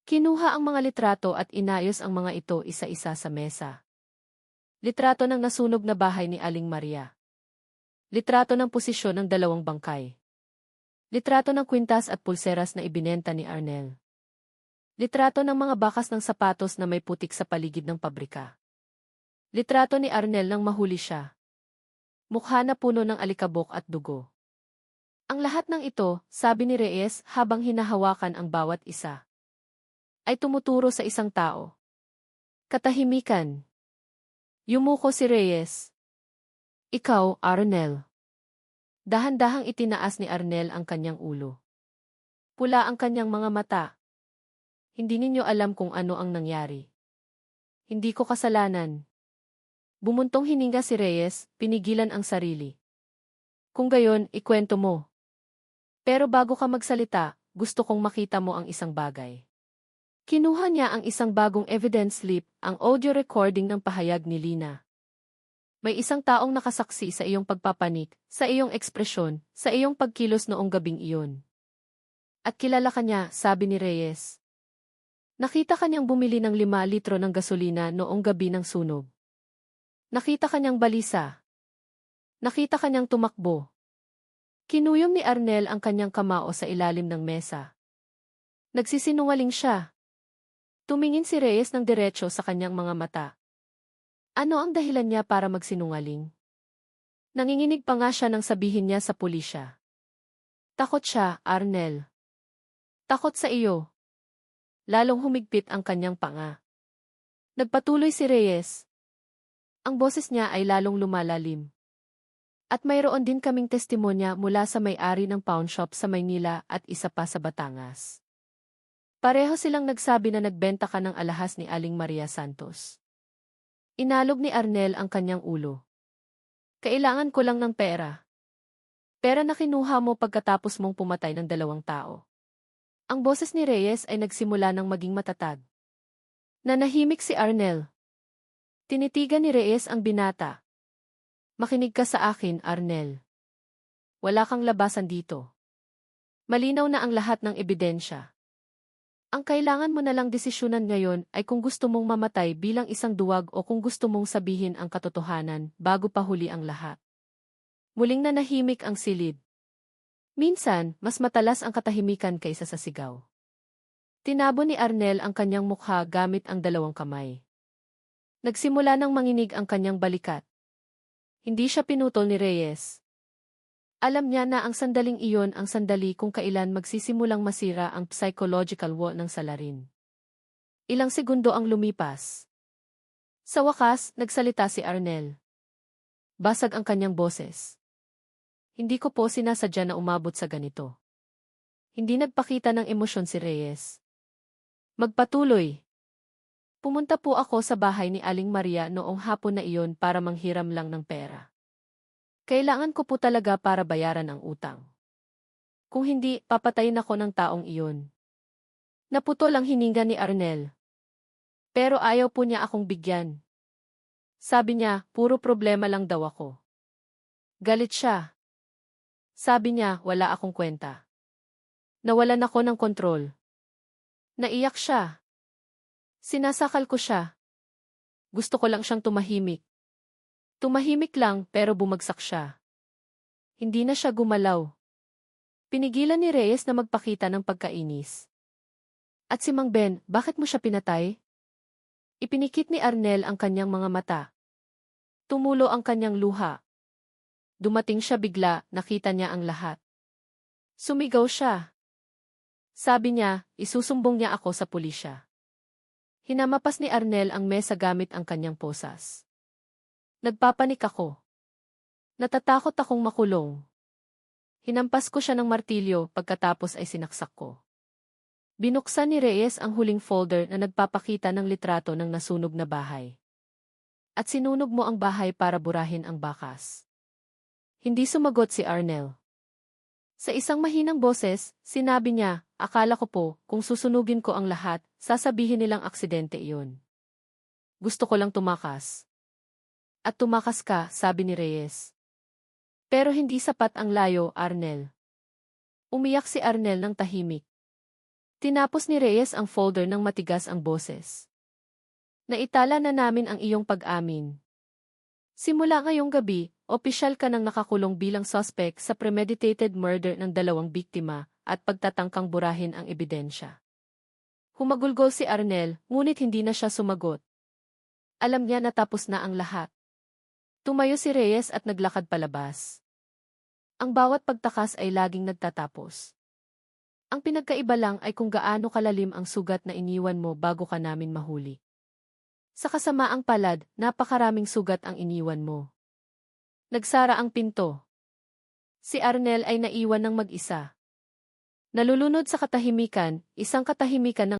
S1: Kinuha ang mga litrato at inayos ang mga ito isa-isa sa mesa. Litrato ng nasunog na bahay ni Aling Maria. Litrato ng posisyon ng dalawang bangkay. Litrato ng kwintas at pulseras na ibinenta ni Arnel. Litrato ng mga bakas ng sapatos na may putik sa paligid ng pabrika. Litrato ni Arnel nang mahuli siya. Mukha na puno ng alikabok at dugo. Ang lahat ng ito, sabi ni Reyes habang hinahawakan ang bawat isa, ay tumuturo sa isang tao. Katahimikan. Yumuko si Reyes. Ikaw, Arnel. Dahan-dahang itinaas ni Arnel ang kanyang ulo. Pula ang kanyang mga mata. Hindi ninyo alam kung ano ang nangyari. Hindi ko kasalanan. Bumuntong hininga si Reyes, pinigilan ang sarili. Kung gayon, ikwento mo. Pero bago ka magsalita, gusto kong makita mo ang isang bagay. Kinuha niya ang isang bagong evidence slip, ang audio recording ng pahayag ni Lina. May isang taong nakasaksi sa iyong pagpapanik, sa iyong ekspresyon, sa iyong pagkilos noong gabing iyon. At kilala ka niya, sabi ni Reyes. Nakita kanyang bumili ng 5 litro ng gasolina noong gabi ng sunog. Nakita kanyang balisa. Nakita kanyang tumakbo. Kinuyom ni Arnel ang kanyang kamao sa ilalim ng mesa. Nagsisinungaling siya. Tumingin si Reyes ng diretso sa kanyang mga mata. Ano ang dahilan niya para magsinungaling? Nanginginig pa nga siya nang sabihin niya sa pulisya. Takot siya, Arnel. Takot sa iyo. Lalong humigpit ang kanyang panga. Nagpatuloy si Reyes. Ang boses niya ay lalong lumalalim. At mayroon din kaming testimonya mula sa may-ari ng pawn shop sa Maynila at isa pa sa Batangas. Pareho silang nagsabi na nagbenta ka ng alahas ni Aling Maria Santos. Inalog ni Arnel ang kanyang ulo. Kailangan ko lang ng pera. Pera na kinuha mo pagkatapos mong pumatay ng 2 tao. Ang boses ni Reyes ay nagsimula ng maging matatag. Nanahimik si Arnel. Tinitigan ni Reyes ang binata. Makinig ka sa akin, Arnel. Wala kang labasan dito. Malinaw na ang lahat ng ebidensya. Ang kailangan mo na lang desisyonan ngayon ay kung gusto mong mamatay bilang isang duwag o kung gusto mong sabihin ang katotohanan bago pa huli ang lahat. Muling nanahimik ang silid. Minsan, mas matalas ang katahimikan kaysa sa sigaw. Tinabo ni Arnel ang kanyang mukha gamit ang 2 kamay. Nagsimula ng manginig ang kanyang balikat. Hindi siya pinutol ni Reyes. Alam niya na ang sandaling iyon ang sandali kung kailan magsisimulang masira ang psychological wall ng salarin. Ilang segundo ang lumipas. Sa wakas, nagsalita si Arnel. Basag ang kanyang boses. Hindi ko po sinasadya na umabot sa ganito. Hindi nagpakita ng emosyon si Reyes. Magpatuloy. Pumunta po ako sa bahay ni Aling Maria noong hapon na iyon para manghiram lang ng pera. Kailangan ko po talaga para bayaran ang utang. Kung hindi, papatayin ako ng taong iyon. Naputol ang hininga ni Arnel. Pero ayaw po niya akong bigyan. Sabi niya, puro problema lang daw ako. Galit siya. Sabi niya, wala akong kwenta. Nawalan ako ng kontrol. Naiyak siya. Sinasakal ko siya. Gusto ko lang siyang tumahimik. Tumahimik lang pero bumagsak siya. Hindi na siya gumalaw. Pinigilan ni Reyes na magpakita ng pagkainis. At si Mang Ben, bakit mo siya pinatay? Ipinikit ni Arnel ang kanyang mga mata. Tumulo ang kanyang luha. Dumating siya bigla, nakita niya ang lahat. Sumigaw siya. Sabi niya, isusumbong niya ako sa pulisya. Hinamapas ni Arnel ang mesa gamit ang kanyang posas. Nagpapanik ako. Natatakot akong makulong. Hinampas ko siya ng martilyo pagkatapos ay sinaksak ko. Binuksan ni Reyes ang huling folder na nagpapakita ng litrato ng nasunog na bahay. At sinunog mo ang bahay para burahin ang bakas. Hindi sumagot si Arnel. Sa isang mahinang boses, sinabi niya, akala ko po, kung susunugin ko ang lahat, sasabihin nilang aksidente iyon. Gusto ko lang tumakas. At tumakas ka, sabi ni Reyes. Pero hindi sapat ang layo, Arnel. Umiyak si Arnel ng tahimik. Tinapos ni Reyes ang folder ng matigas ang boses. Naitala na namin ang iyong pag-amin. Simula ngayong gabi, opisyal ka nang nakakulong bilang suspect sa premeditated murder ng 2 biktima at pagtatangkang burahin ang ebidensya. Humagulgol si Arnel, ngunit hindi na siya sumagot. Alam niya na tapos na ang lahat. Tumayo si Reyes at naglakad palabas. Ang bawat pagtakas ay laging nagtatapos. Ang pinagkaiba lang ay kung gaano kalalim ang sugat na iniwan mo bago ka namin mahuli. Sa kasamaang palad, napakaraming sugat ang iniwan mo. Nagsara ang pinto. Si Arnel ay naiwan ng mag-isa. Nalulunod sa katahimikan, isang katahimikan ng